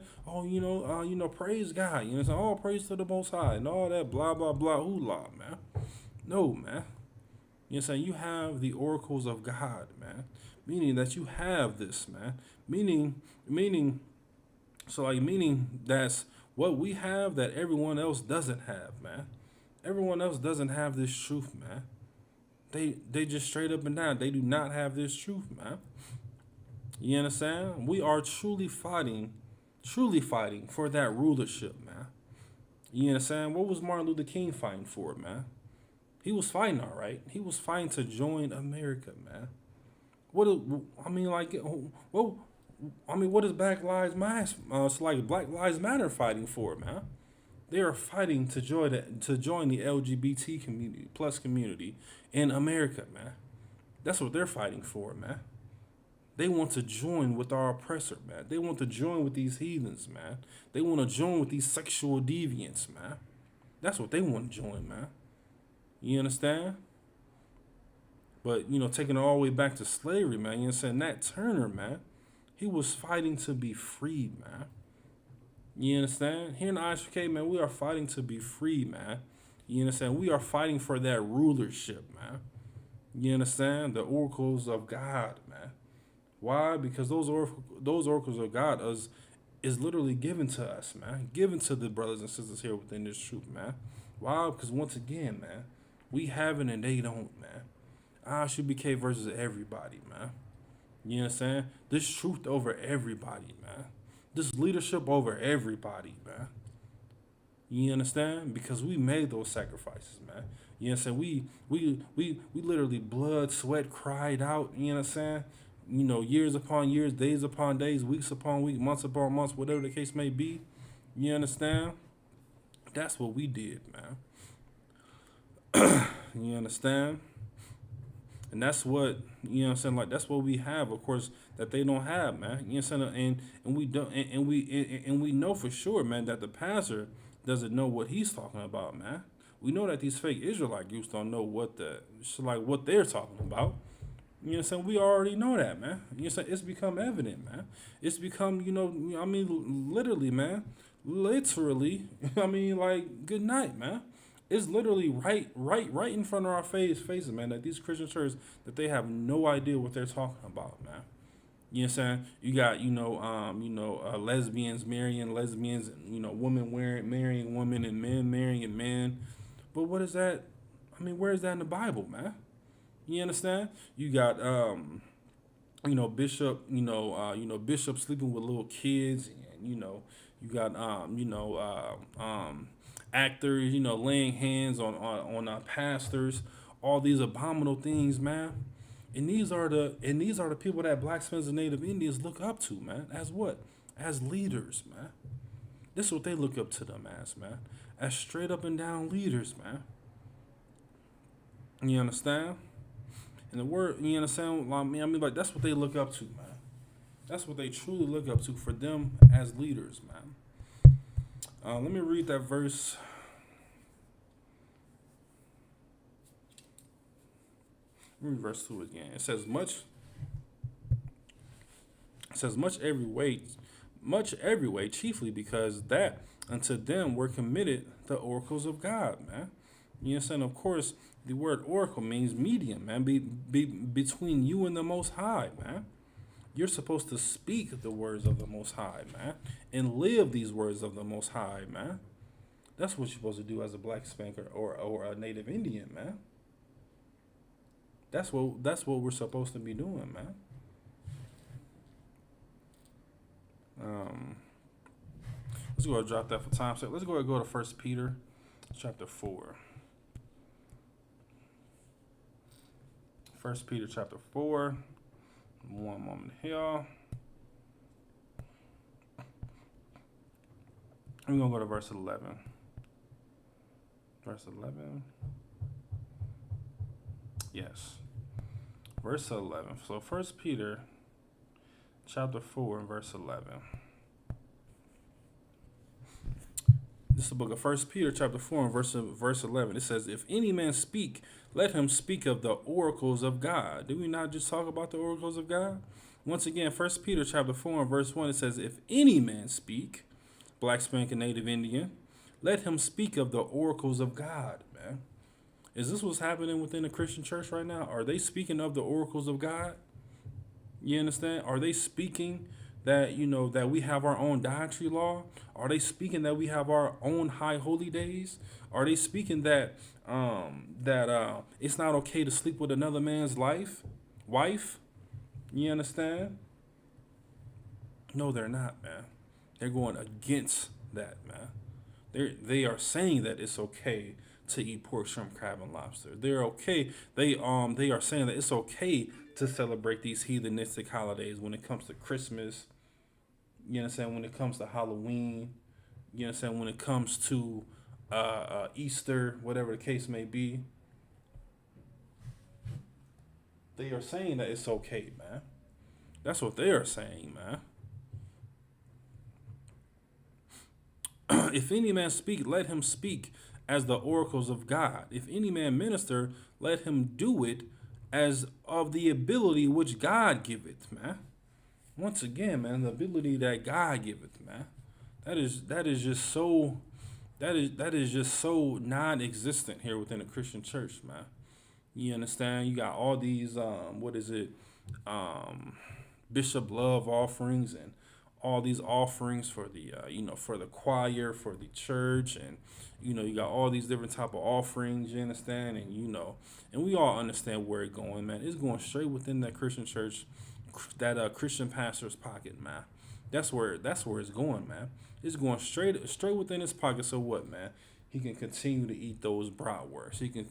saying? Oh, praise God. You know what I'm saying? Oh, praise to the Most High and all that blah, blah, blah, hoo-la, man. No, man. You know what I'm saying? You have the oracles of God, man. Meaning that you have this, man. Meaning that's what we have that everyone else doesn't have, man. Everyone else doesn't have this truth, man. They just straight up and down, they do not have this truth, man. You understand? We are truly fighting for that rulership, man. You understand? What was Martin Luther King fighting for, man? He was fighting, all right. He was fighting to join America, man. What is Black Lives Matter? It's like Black Lives Matter fighting for, man. They are fighting to join the LGBT community in America, man. That's what they're fighting for, man. They want to join with our oppressor, man. They want to join with these heathens, man. They want to join with these sexual deviants, man. That's what they want to join, man. You understand? But, taking it all the way back to slavery, man, you know what I'm saying? Nat Turner, man, he was fighting to be freed, man. You understand? Here in the ISUPK, man, we are fighting to be free, man. You understand? We are fighting for that rulership, man. You understand? The oracles of God, man. Why? Because those oracles of God is literally given to us, man. Given to the brothers and sisters here within this truth, man. Why? Because once again, man, we have it and they don't, man. ISUPK versus everybody, man. You know what I'm saying? This truth over everybody, man. This leadership over everybody, man. You understand? Because we made those sacrifices, man. You know what I'm saying? We literally blood, sweat, cried out, you know what I'm saying? Years upon years, days upon days, weeks upon weeks, months upon months, whatever the case may be. You understand? That's what we did, man. You understand? And that's what, that's what we have, of course, that they don't have, man. You know what I'm saying? And we don't, and we know for sure, man, that the pastor doesn't know what he's talking about, man. We know that these fake Israelite groups don't know what they're talking about. You know what I'm saying? We already know that, man. You know what I'm saying? It's become evident, man. It's become, literally, man. Literally, good night, man. It's literally right in front of our faces, man, that these Christian churches, that they have no idea what they're talking about, man. You know what I'm saying? You got, lesbians marrying lesbians, and, women marrying women, and men marrying men. But what is that? Where is that in the Bible, man? You understand? You got, Bishop, Bishop sleeping with little kids, and, you got, actors, laying hands on pastors, all these abominable things, man. And these are the people that Blacksmiths and Native Indians look up to, man. As what? As leaders, man. This is what they look up to them as, man. As straight up and down leaders, man. You understand? And the word, you understand? That's what they look up to, man. That's what they truly look up to for them as leaders, man. Let me read that verse. Read verse 2 again. It says much every way, chiefly because that unto them were committed the oracles of God, man. You understand? Of course, the word oracle means medium, man. Between you and the Most High, man. You're supposed to speak the words of the Most High, man, and live these words of the Most High, man. That's what you're supposed to do as a black spanker or a native Indian, man. That's what we're supposed to be doing, man. Let's go ahead and drop that for time's sake. Let's go ahead and go to 1 Peter chapter 4. 1 Peter chapter 4. One moment here. We're going to go to verse 11. Verse 11. Yes. Verse 11. So 1 Peter chapter 4 and verse 11. This is the book of 1 Peter chapter 4 and verse 11. It says, if any man speak, let him speak of the oracles of God. Did we not just talk about the oracles of God? Once again, 1 Peter chapter 4 and verse 1, it says, if any man speak, black spanking native Indian, let him speak of the oracles of God, man. Is this what's happening within the Christian church right now? Are they speaking of the oracles of God? You understand? Are they speaking that, that we have our own dietary law? Are they speaking that we have our own high holy days? Are they speaking that it's not okay to sleep with another man's wife? You understand? No, they're not, man. They're going against that, man. They are saying that it's okay to eat pork, shrimp, crab, and lobster. They're okay. They are saying that it's okay to celebrate these heathenistic holidays when it comes to Christmas. You understand? When it comes to Halloween. You understand? When it comes to Easter, whatever the case may be. They are saying that it's okay, man. That's what they are saying, man. If any man speak, let him speak as the oracles of God. If any man minister, let him do it as of the ability which God giveth, man. Once again, man, the ability that God giveth, man. That is just so non-existent here within the Christian church, man. You understand? You got all these bishop love offerings and all these offerings for the for the choir, for the church, and you got all these different type of offerings, you understand? And and we all understand where it's going, man. It's going straight within that Christian church, that Christian pastor's pocket, man. That's where it's going, man. It's going straight within his pocket. So what, man? He can continue to eat those bratwursts. He can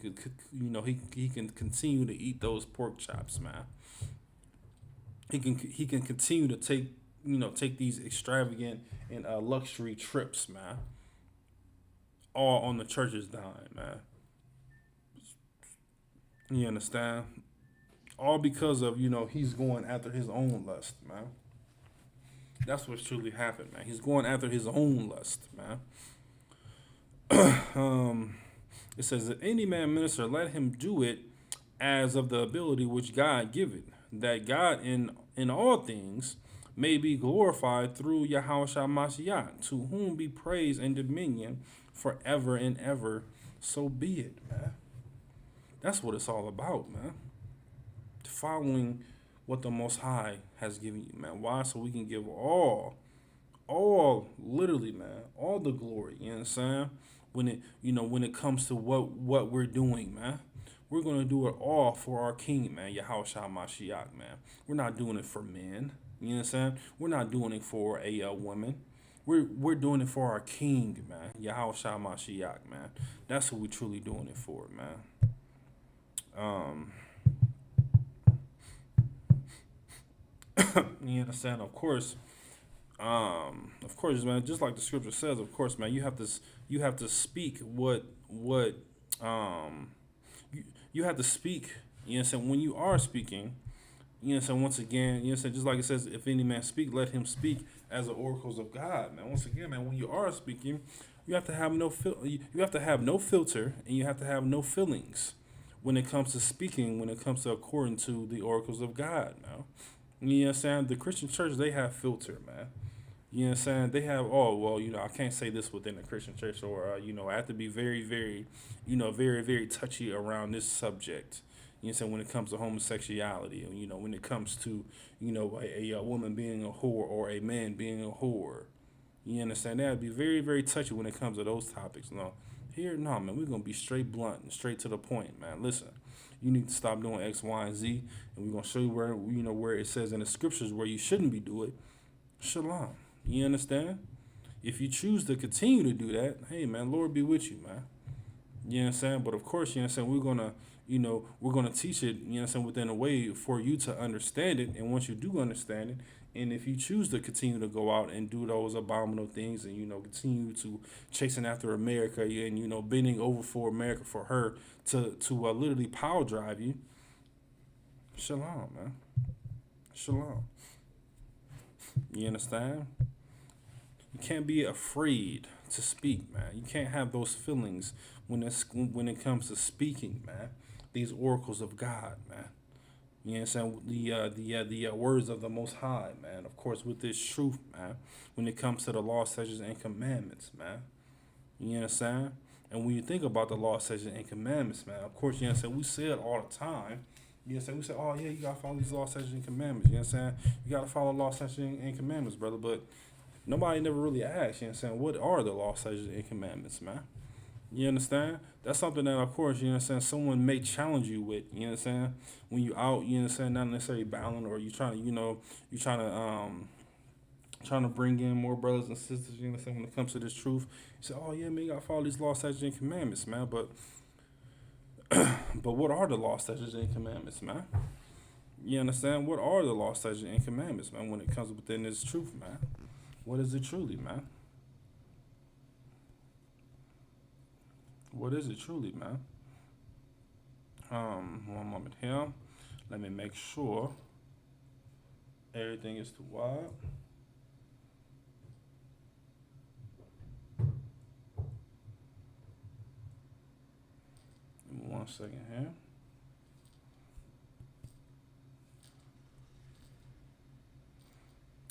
he can continue to eat those pork chops, man. He can continue to take these extravagant and luxury trips, man. All on the church's dime, man. You understand? All because of, he's going after his own lust, man. That's what's truly happened, man. He's going after his own lust, man. It says, if any man minister, let him do it as of the ability which God giveth, that God in all things may be glorified through Yahushua Mashiach, to whom be praise and dominion forever and ever. So be it, man. That's what it's all about, man. Following what the Most High has given you, man. Why? So we can give all literally, man, all the glory, you know what I'm saying? When it comes to what we're doing, man. We're going to do it all for our King, man, Yahushua Mashiach, man. We're not doing it for men, you know what I'm saying? We're not doing it for a woman. We're doing it for our King, man, Yahushua Mashiach, man. That's what we're truly doing it for, man. You understand? Of course, man. Just like the scripture says, of course, man. You have to speak what you have to speak. You understand? When you are speaking, you understand. Once again, you understand. Just like it says, if any man speak, let him speak as the oracles of God, man. Once again, man. When you are speaking, you have to have no filter, and you have to have no feelings when it comes to speaking, when it comes to according to the oracles of God, man. You know what I'm saying? The Christian church, they have filter, man. You know what I'm saying? They have, oh, well, I can't say this within the Christian church, or, I have to be very, very, very, very touchy around this subject. You know what I'm saying? When it comes to homosexuality, and, when it comes to, a woman being a whore or a man being a whore. You understand? They have to be very, very touchy when it comes to those topics. No, here, no, man, we're going to be straight blunt and straight to the point, man. Listen, you need to stop doing X, Y, and Z, and we're going to show you where it says in the scriptures where you shouldn't be doing. Shalom. You understand? If you choose to continue to do that, hey, man, Lord be with you, man. You know what I'm saying? But of course, you know what I'm saying, we're gonna teach it, you know what I'm saying, within a way for you to understand it. And once you do understand it, and if you choose to continue to go out and do those abominable things and, continue to chasing after America and, bending over for America for her to literally power drive you, shalom, man. Shalom. You understand? You can't be afraid to speak, man. You can't have those feelings when it comes to speaking, man. These oracles of God, man. You know what I'm saying? The words of the Most High, man. Of course, with this truth, man. When it comes to the law, statutes, and commandments, man. You know what I'm saying? And when you think about the law, statutes, and commandments, man, of course, you know what I'm saying, we say it all the time. You know what I'm saying? We say, oh, yeah, you got to follow these law, statutes, and commandments. You know what I'm saying? You got to follow law, statutes, and commandments, brother. But nobody never really asked, you know what I'm saying, what are the law, statutes, and commandments, man? You understand? That's something that, of course, you know what I'm saying, someone may challenge you with, you know what I'm saying? When you out, you know what I'm saying, not necessarily battling, or you trying to, trying to bring in more brothers and sisters, you know what I'm saying, when it comes to this truth. You say, oh, yeah, man, you got to follow these law, statutes, and commandments, man. But what are the law, statutes, and commandments, man? You understand? What are the law, statutes, and commandments, man, when it comes within this truth, man? What is it truly, man? What is it truly, man? One moment here. Let me make sure everything is too wide. Give me 1 second here.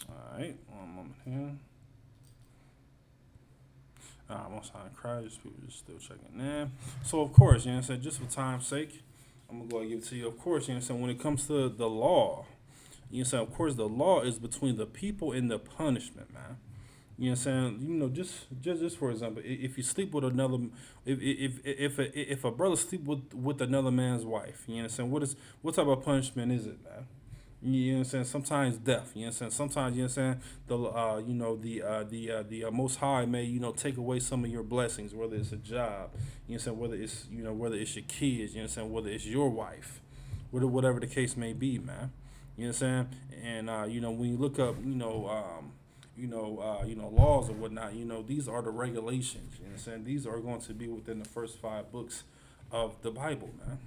All right, 1 moment here. I'm on sign cry, just people just still checking in. So of course, you know what I'm saying, just for time's sake, I'm gonna go and give it to you. Of course, you know what I'm saying, when it comes to the law, you know what I'm saying, of course the law is between the people and the punishment, man. You know what I'm saying? Just for example, if you sleep with another, if a brother sleep with another man's wife, you know what I'm saying, what type of punishment is it, man? You know what I'm saying? Sometimes death. You know what I'm saying? Sometimes, you know what I'm saying, the Most High may, take away some of your blessings, whether it's a job, you know what I'm saying, whether it's your kids, you know what I'm saying, whether it's your wife, whatever the case may be, man. You know what I'm saying? And when you look up, laws or whatnot, these are the regulations. You know what I'm saying? These are going to be within the first 5 books of the Bible, man.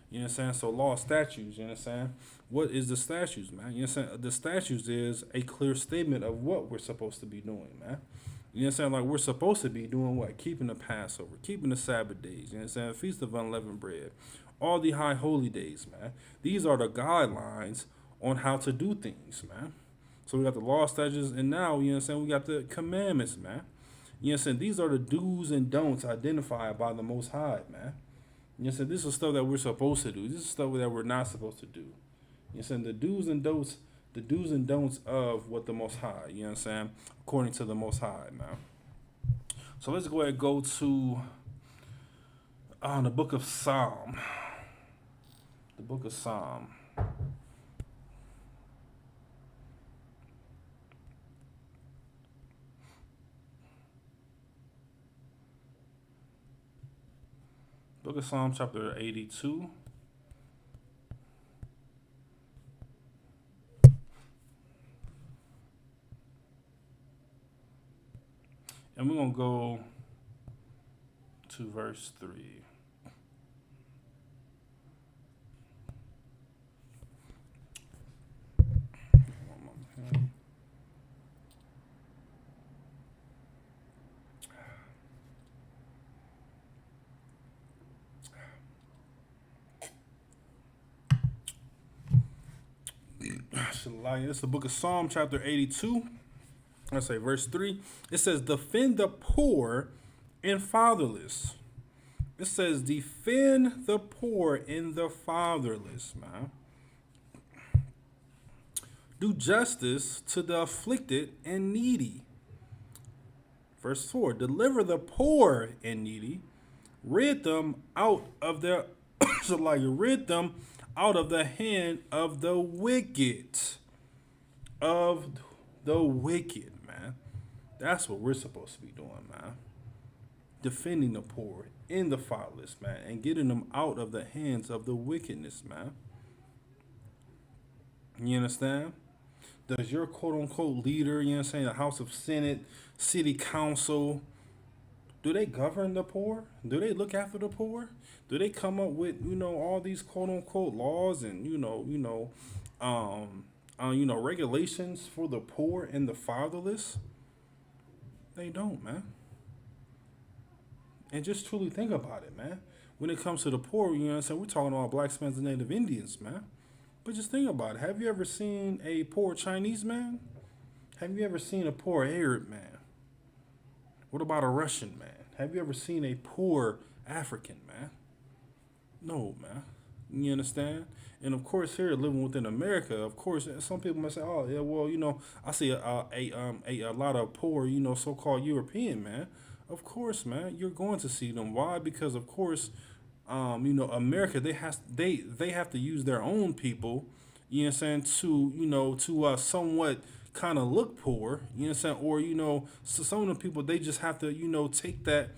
You know what I'm saying? So law, statutes, you know what I'm saying? What is the statutes, man? You know what I'm saying? The statutes is a clear statement of what we're supposed to be doing, man. You know what I'm saying? Like, we're supposed to be doing what? Keeping the Passover, keeping the Sabbath days, you know what I'm saying? Feast of Unleavened Bread, all the high holy days, man. These are the guidelines on how to do things, man. So we got the law, statutes, and now, you know what I'm saying, we got the commandments, man. You know what I'm saying? These are the do's and don'ts identified by the Most High, man. You know what I'm saying? This is stuff that we're supposed to do. This is stuff that we're not supposed to do. You know what I'm saying? The do's and don'ts of what the Most High, you know what I'm saying? According to the Most High, man. So let's go ahead and go to the book of Psalm. The book of Psalm. Book of Psalm, chapter 82. And we're going to go to verse 3. It's the book of Psalm, chapter 82. Let's say verse 3. It says, defend the poor and fatherless. It says, defend the poor and the fatherless, man. Do justice to the afflicted and needy. Verse 4, deliver the poor and needy. Rid them out of their rid them out of the hand of the wicked. Of the wicked, man. That's what we're supposed to be doing, man. Defending the poor and the fatherless, man, and getting them out of the hands of the wickedness, man. You understand? Does your quote-unquote leader, you know what I'm saying, the House of Senate, City Council, do they govern the poor? Do they look after the poor? Do they come up with, all these quote-unquote laws and, regulations for the poor and the fatherless? They don't, man. And just truly think about it, man. When it comes to the poor, you know what I'm saying, we're talking about blacks, Hispanics, and Native Indians, man. But just think about it. Have you ever seen a poor Chinese man? Have you ever seen a poor Arab man? What about a Russian man? Have you ever seen a poor African man? No, man. You understand? And of course, here living within America, of course, some people might say, "Oh, yeah, well, I see a lot of poor, so-called European man." Of course, man, you're going to see them. Why? Because of course, America, they have to use their own people, you know what I'm saying, to somewhat kind of look poor, you know what I'm saying, or so some of the people, they just have to take that,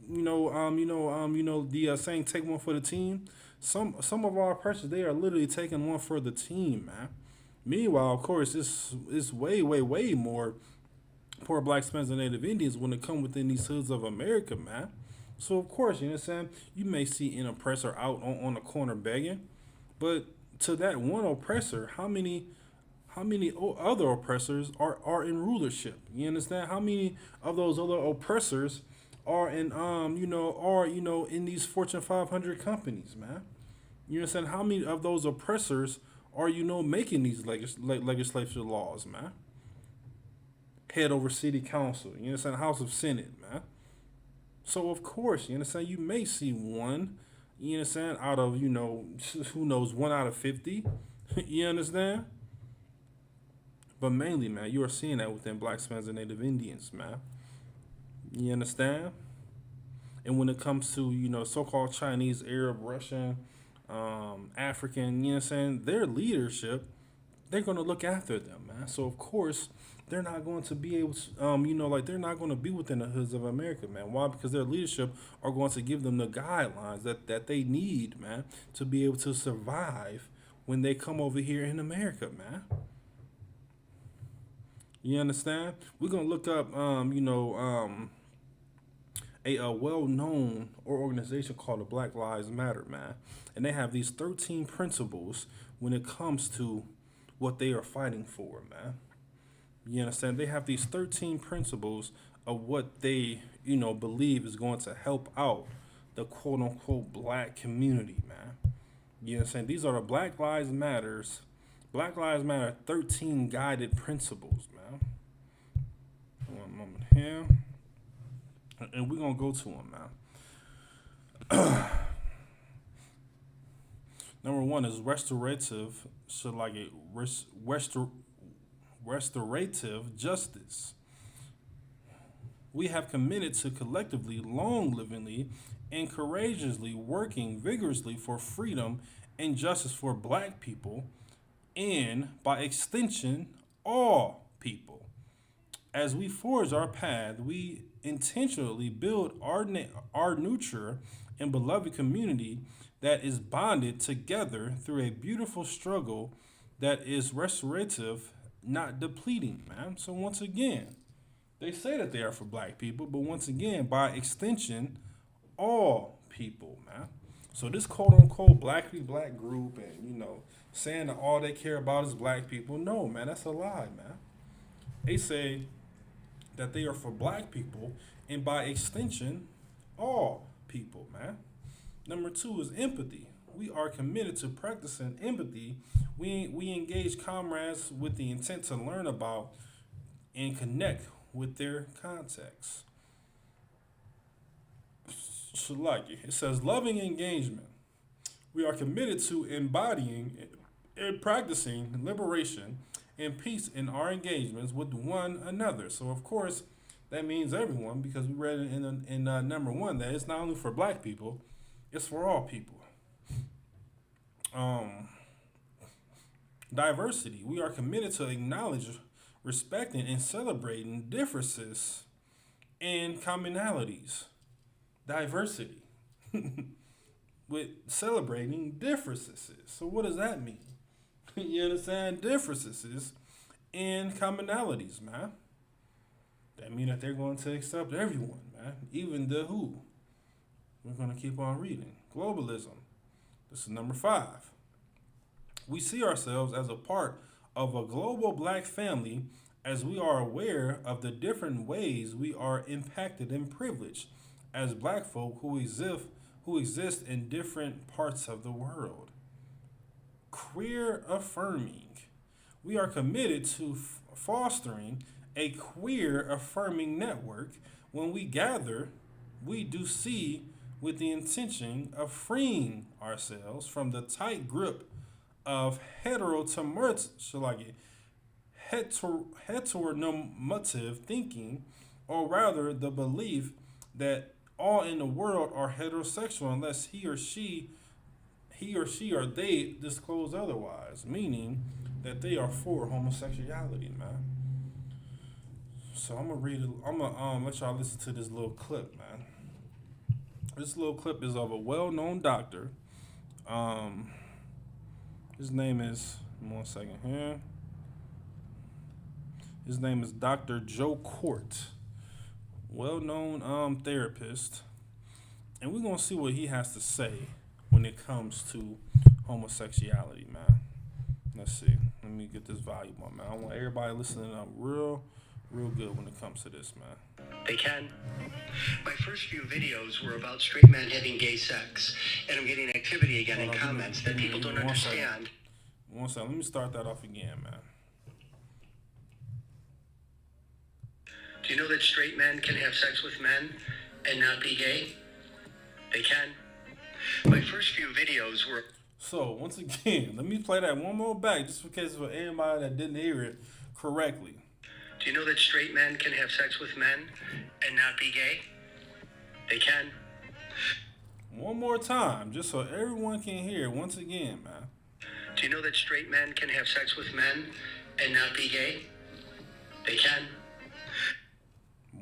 the saying, take one for the team. Some of our oppressors, they are literally taking one for the team, man. Meanwhile, of course, it's way more poor blacks, Hispanics, and Native Indians when it come within these hoods of America, man. So of course, you know what I'm saying, you may see an oppressor out on the corner begging, but to that one oppressor, how many other oppressors are in rulership? You understand? How many of those other oppressors are in in these Fortune 500 companies, man? You understand? How many of those oppressors are making these legislative laws, man? Head over city council, you understand? House of Senate, man. So of course, you understand, you may see one, you understand, out of, who knows, 1 out of 50. You understand? But mainly, man, you are seeing that within blacks, Hispanics, and Native Indians, man. You understand? And when it comes to, so-called Chinese, Arab, Russian, African, you know what I'm saying, their leadership, they're going to look after them, man. So of course, they're not going to be able to, they're not going to be within the hoods of America, man. Why? Because their leadership are going to give them the guidelines that they need, man, to be able to survive when they come over here in America, man. You understand? We're going to look up, a well-known organization called the Black Lives Matter, man. And they have these 13 principles when it comes to what they are fighting for, man. You understand? They have these 13 principles of what they, believe is going to help out the quote-unquote black community, man. You understand? These are the Black Lives Matter 13 guided principles, man. One moment here. And we're going to go to them, man. Number 1 is restorative, restorative justice. We have committed to collectively, long-livingly, and courageously working vigorously for freedom and justice for black people, and by extension, all people. As we forge our path, we intentionally build our nurture and beloved community that is bonded together through a beautiful struggle that is restorative, not depleting, man. So once again, they say that they are for black people, but once again, by extension, all people, man. So this quote-unquote black group and, saying that all they care about is black people, no, man, that's a lie, man. They say that they are for black people and by extension, all people, man. Number 2 is empathy. We are committed to practicing empathy. We engage comrades with the intent to learn about and connect with their context. Shalaki. It says loving engagement. We are committed to embodying and practicing liberation and peace in our engagements with one another. So, of course, that means everyone, because we read it in number 1 that it's not only for black people, it's for all people. Diversity. We are committed to acknowledge, respecting, and celebrating differences and commonalities. Diversity. With celebrating differences. So what does that mean? You understand? Differences and commonalities, man. That means that they're going to accept everyone, man. Even the who. We're going to keep on reading. Globalism. This is number 5. We see ourselves as a part of a global black family as we are aware of the different ways we are impacted and privileged as black folk who exist in different parts of the world. Queer affirming. We are committed to fostering a queer affirming network. When we gather, we do see with the intention of freeing ourselves from the tight grip of heteronormative thinking, or rather the belief that all in the world are heterosexual unless he or she or they disclose otherwise, meaning that they are for homosexuality, man. So I'm gonna let y'all listen to this little clip, man. This little clip is of a well-known doctor. His name is, one second here. His name is Dr. Joe Court, well-known therapist, and we're gonna see what he has to say when it comes to homosexuality, man. Let's see. Let me get this volume on, man. I want everybody listening up real good when it comes to this, man. They can. My first few videos were about straight men having gay sex, and I'm getting activity again in comments that people don't understand. One second. Let me start that off again, man. Do you know that straight men can have sex with men and not be gay? They can. My first few videos were... So, once again, let me play that one more back, just in case for anybody that didn't hear it correctly. Do you know that straight men can have sex with men and not be gay? They can. One more time, just so everyone can hear it once again, man. Do you know that straight men can have sex with men and not be gay? They can.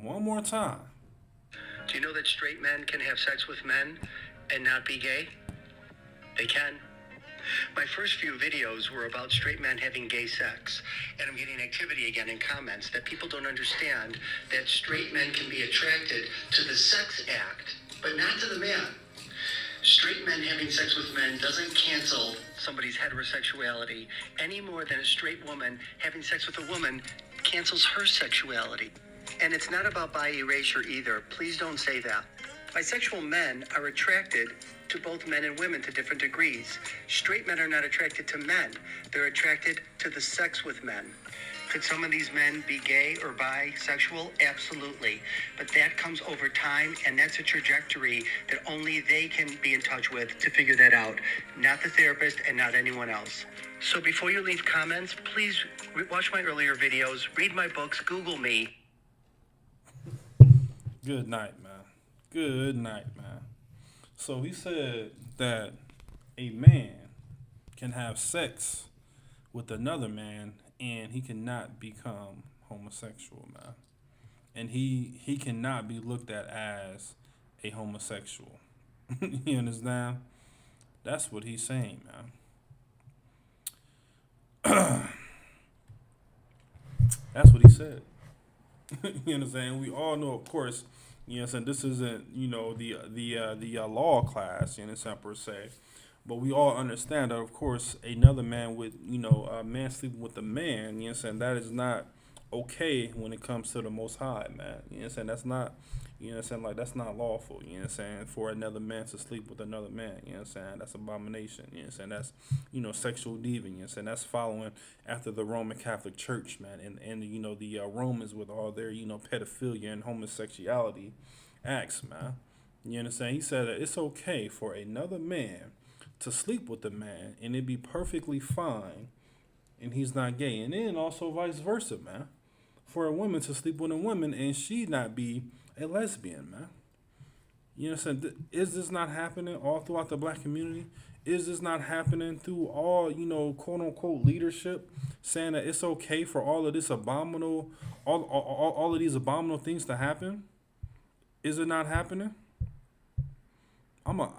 One more time. Do you know that straight men can have sex with men and not be gay? They can. My first few videos were about straight men having gay sex, and I'm getting activity again in comments that people don't understand that straight men can be attracted to the sex act, but not to the man. Straight men having sex with men doesn't cancel somebody's heterosexuality any more than a straight woman having sex with a woman cancels her sexuality. And it's not about bi erasure either. Please don't say that. Bisexual men are attracted to both men and women to different degrees. Straight men are not attracted to men. They're attracted to the sex with men. Could some of these men be gay or bisexual? Absolutely. But that comes over time, and that's a trajectory that only they can be in touch with to figure that out, not the therapist and not anyone else. So before you leave comments, please watch my earlier videos, read my books, Google me. Good night, man. Good night, man. So he said that a man can have sex with another man and he cannot become homosexual, man. And he cannot be looked at as a homosexual. You understand? That's what he's saying, man. That's what he said. You understand? We all know, of course, you know what I'm saying, this isn't, you know, the law class, you understand, per se. But we all understand that, of course, another man with, you know, a man sleeping with a man, you know what I'm saying, that is not okay when it comes to the Most High, man. You know what I'm saying? That's not, you know what I'm saying, like, that's not lawful, you know what I'm saying, for another man to sleep with another man, you know what I'm saying? That's abomination, you know what I'm saying? That's, you know, sexual deviance, you know what I'm saying? That's following after the Roman Catholic Church, man, and you know, the Romans with all their, you know, pedophilia and homosexuality acts, man. You know what I'm saying? He said that it's okay for another man to sleep with a man and it be perfectly fine and he's not gay. And then also vice versa, man. For a woman to sleep with a woman and she not be a lesbian, man. You know what I'm saying? Is this not happening all throughout the black community? Is this not happening through all, you know, quote unquote leadership saying that it's okay for all of this abominable, all of these abominable things to happen? Is it not happening?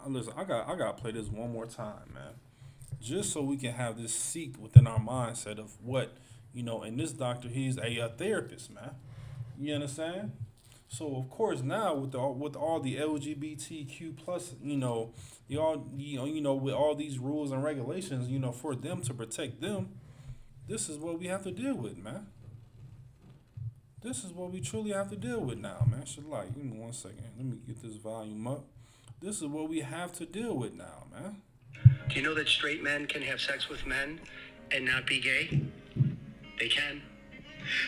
Listen, I gotta play this one more time, man. Just so we can have this seat within our mindset of what, you know, and this doctor, he's a therapist, man. You understand? So of course now with all the LGBTQ plus, you know, with all these rules and regulations, you know, for them to protect them, this is what we have to deal with, man. This is what we truly have to deal with now, man. Give me 1 second. Let me get this volume up. This is what we have to deal with now, man. Do you know that straight men can have sex with men and not be gay? They can.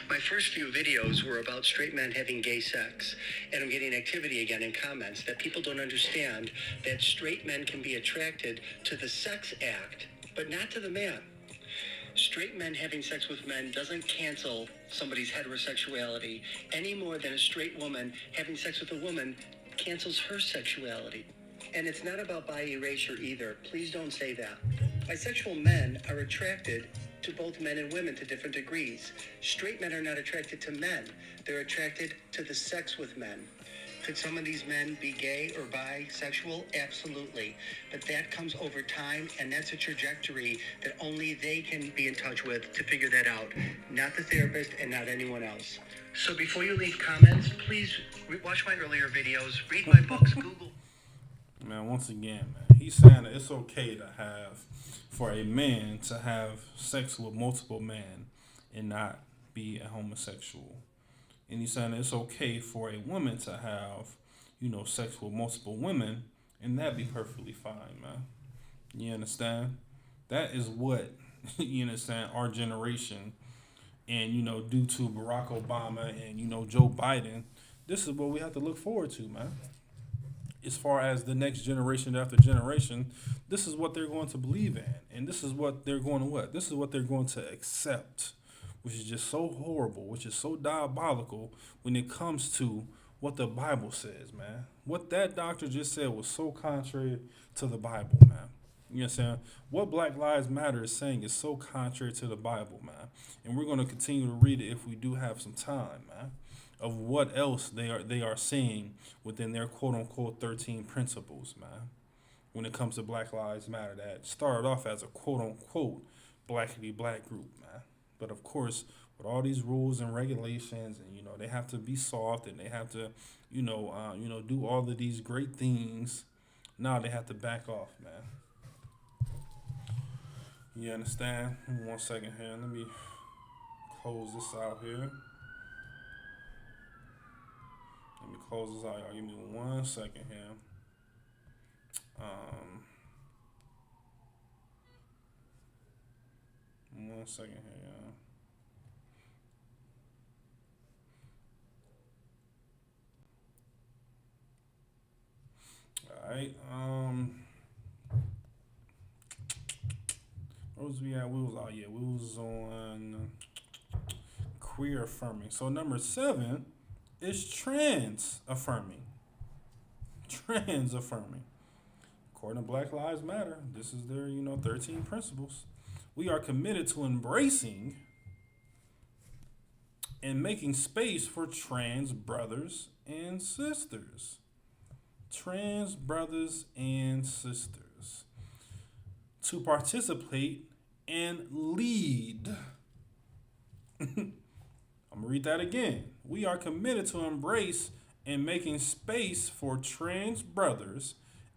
My first few videos were about straight men having gay sex, and I'm getting activity again in comments that people don't understand that straight men can be attracted to the sex act, but not to the man. Straight men having sex with men doesn't cancel somebody's heterosexuality any more than a straight woman having sex with a woman cancels her sexuality. And it's not about bi erasure either. Please don't say that. Bisexual men are attracted to both men and women to different degrees. Straight men are not attracted to men. They're attracted to the sex with men. Could some of these men be gay or bisexual? Absolutely. But that comes over time, and that's a trajectory that only they can be in touch with to figure that out. Not the therapist and not anyone else. So before you leave comments, please watch my earlier videos, read my books, Google. Man, once again, man, he's saying that it's okay to for a man to have sex with multiple men and not be a homosexual. And he's saying that it's okay for a woman to have, you know, sex with multiple women and that be perfectly fine, man. You understand? That is what, you understand, our generation, and, you know, due to Barack Obama and, you know, Joe Biden, this is what we have to look forward to, man. As far as the next generation after generation, this is what they're going to believe in. And this is what they're going to what? This is what they're going to accept, which is just so horrible, which is so diabolical when it comes to what the Bible says, man. What that doctor just said was so contrary to the Bible, man. You know what I'm saying? What Black Lives Matter is saying is so contrary to the Bible, man. And we're going to continue to read it if we do have some time, man, of what else they are saying within their quote-unquote 13 principles, man, when it comes to Black Lives Matter, that started off as a quote-unquote black group, man. But of course, with all these rules and regulations, and, you know, they have to be soft and they have to, do all of these great things. Now they have to back off, man. You understand? 1 second here. Let me close this out here. Let me close this out, y'all. Give me 1 second here. 1 second here, y'all. Alright, where was we at? We was on queer affirming. So number 7 is trans affirming. Trans affirming. According to Black Lives Matter, this is their, 13 principles. We are committed to embracing and making space for trans brothers and sisters. Trans brothers and sisters to participate and lead. I'm gonna read that again. We are committed to embrace and making space for trans brothers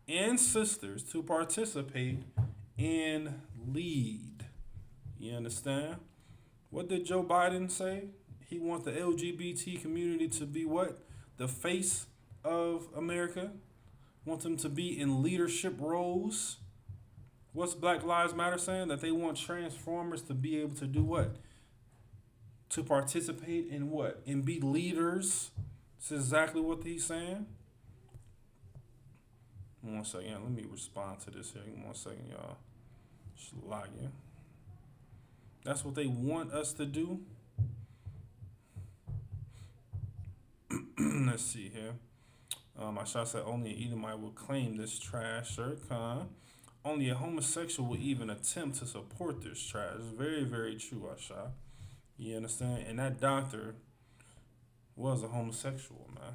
and sisters to participate and lead. You understand? What did Joe Biden say? He wants the LGBT community to be what? The face of America. Wants them to be in leadership roles. What's Black Lives Matter saying? That they want transformers to be able to do what? To participate in what? And be leaders. This is exactly what he's saying. 1 second. Let me respond to this here. 1 second, y'all. Just log in. That's what they want us to do. Let's see here. I shall say only an Edomite will claim this trash shirt. Only a homosexual will even attempt to support this trash. It's very, very true, Asha. You understand? And that doctor was a homosexual, man.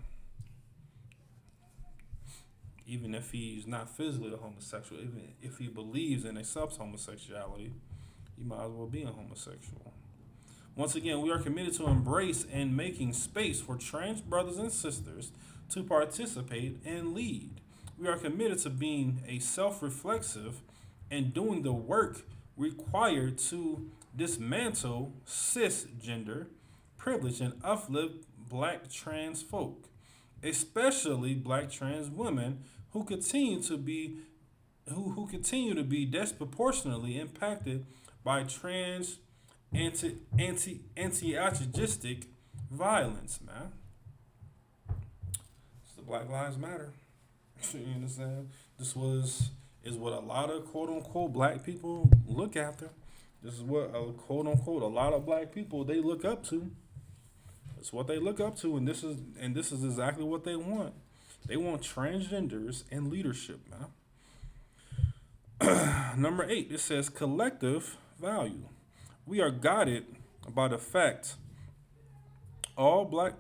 Even if he's not physically a homosexual, even if he believes and accepts homosexuality, he might as well be a homosexual. Once again, we are committed to embrace and making space for trans brothers and sisters to participate and lead. We are committed to being a self-reflexive and doing the work required to dismantle cisgender privilege and uplift Black trans folk, especially Black trans women who continue to be disproportionately impacted by trans anti-agistic violence, man. It's the Black Lives Matter. You understand? Is what a lot of quote unquote Black people look after. This is what quote unquote a lot of Black people they look up to. It's what they look up to, and this is exactly what they want. They want transgenders in leadership, man. Number 8, it says collective value. We are guided by the fact all Black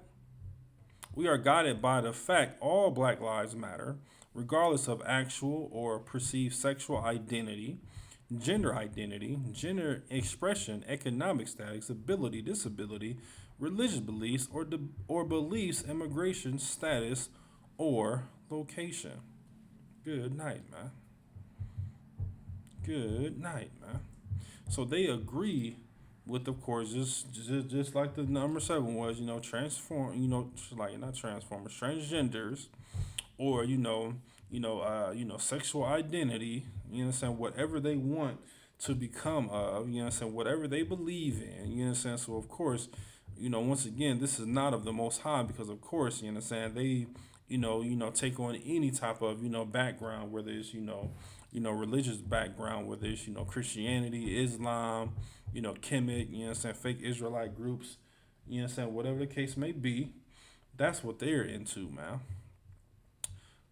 lives matter, regardless of actual or perceived sexual identity, gender expression, economic status, ability, disability, religious beliefs, or beliefs, immigration status, or location. Good night, man. Good night, man. So they agree with, of course, just like the number 7 was, transgenders, or sexual identity, whatever they want to become of, whatever they believe in, So of course, once again, this is not of the Most High, because of course, they, take on any type of, background, whether it's, religious background, whether it's, Christianity, Islam, Kemet, fake Israelite groups, whatever the case may be, that's what they're into, man.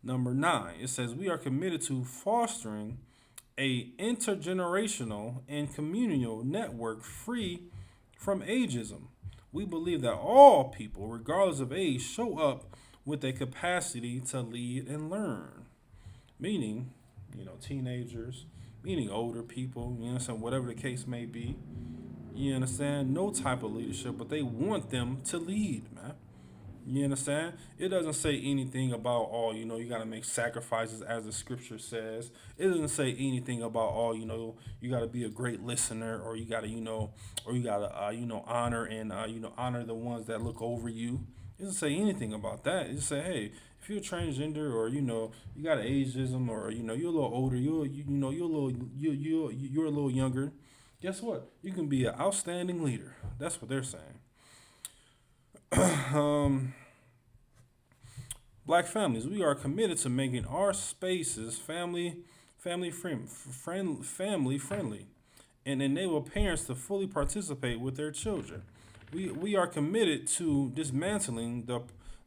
Number 9, it says we are committed to fostering a intergenerational and communal network free from ageism. We believe that all people, regardless of age, show up with a capacity to lead and learn. Meaning, teenagers, meaning older people, whatever the case may be. You understand? No type of leadership, but they want them to lead, man. You understand? It doesn't say anything about, you got to make sacrifices as the scripture says. It doesn't say anything about, you got to be a great listener, or you got to, honor and, honor the ones that look over you. It doesn't say anything about that. It just say, hey, if you're transgender, or, you got an ageism, or, you're a little older, you're a little younger, guess what? You can be an outstanding leader. That's what they're saying. Black families, we are committed to making our spaces family friendly, and enable parents to fully participate with their children. We are committed to dismantling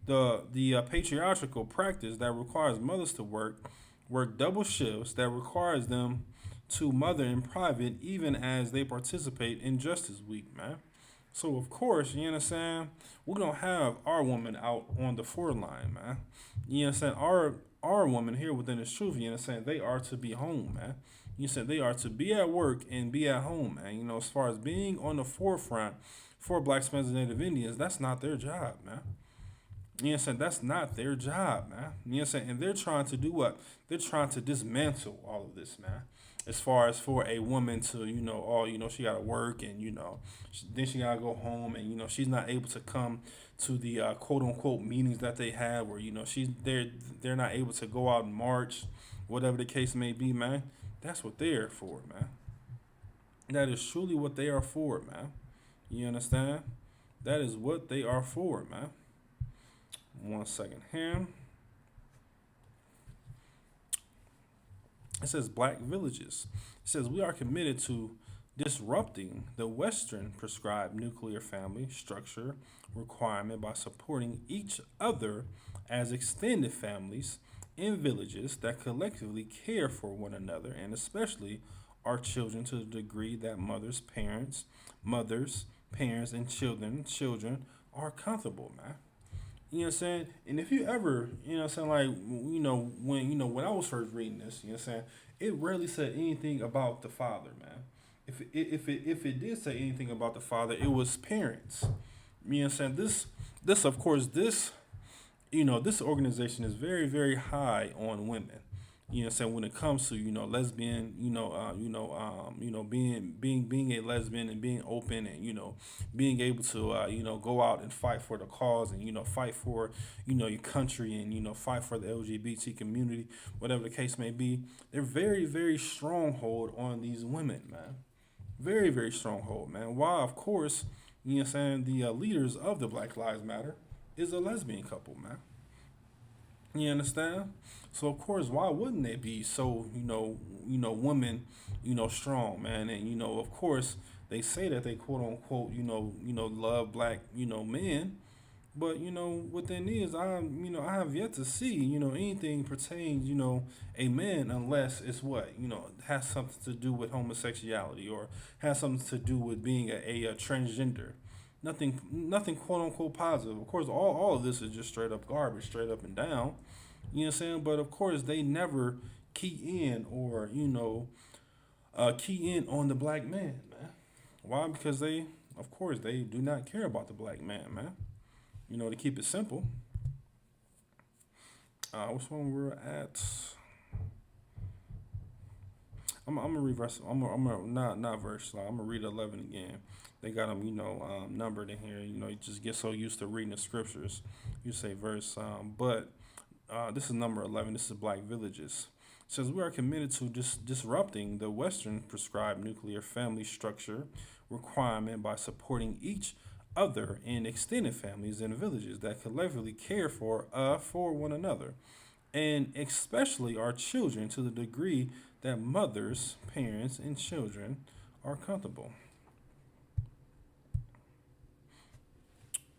the patriarchal practice that requires mothers to work double shifts, that requires them to mother in private, even as they participate in Justice Week, man. So of course, you understand, we don't have our woman out on the forward line, man. You understand, our woman here within this truth, you understand, they are to be home, man. You said they are to be at work and be at home, man. As far as being on the forefront for Black, Spanish, and Native Indians, that's not their job, man. You know what I'm saying? That's not their job, man. You know what I'm saying? And they're trying to do what? They're trying to dismantle all of this, man. as far as for a woman to, she got to work and, then she got to go home and, she's not able to come to the quote unquote meetings that they have where, they're not able to go out and march, whatever the case may be, man. That's what they're for, man. That is truly what they are for, man. You understand? That is what they are for, man. 1 second here. It says Black Villages. It says we are committed to disrupting the Western prescribed nuclear family structure requirement by supporting each other as extended families in villages that collectively care for one another and especially our children to the degree that mothers, parents, and children are comfortable, man. You know what I'm saying? And if you ever, you know what I'm saying, like, when I was first reading this, you know what I'm saying, it rarely said anything about the father, man. If it did say anything about the father, it was parents. You know what I'm saying? This of course, this organization is very, very high on women. You know what I'm saying, when it comes to, lesbian, being a lesbian and being open and, being able to, go out and fight for the cause and, fight for, your country and, fight for the LGBT community, whatever the case may be. They're very, very stronghold on these women, man. Very, very stronghold, man. Why, of course, you know what I'm saying, the leaders of the Black Lives Matter is a lesbian couple, man. You understand? So of course, why wouldn't they be so, women, strong, man? And of course, they say that they quote unquote, love black, men, but within these, I have yet to see, anything pertains, a man unless it's what, has something to do with homosexuality or has something to do with being a transgender. Nothing quote unquote positive. Of course, all of this is just straight up garbage, straight up and down. You know what I'm saying? But of course, they never key in or, key in on the black man, man. Why? Because they do not care about the black man, man. To keep it simple. Which one we're at? I'm gonna reverse. I'm gonna not verse. I'm gonna read 11 again. They got them, numbered in here. You just get so used to reading the scriptures. You say verse, but this is number 11. This is Black Villages. It says we are committed to disrupting the Western prescribed nuclear family structure requirement by supporting each other in extended families and villages that collectively care for one another, and especially our children to the degree that mothers, parents, and children are comfortable.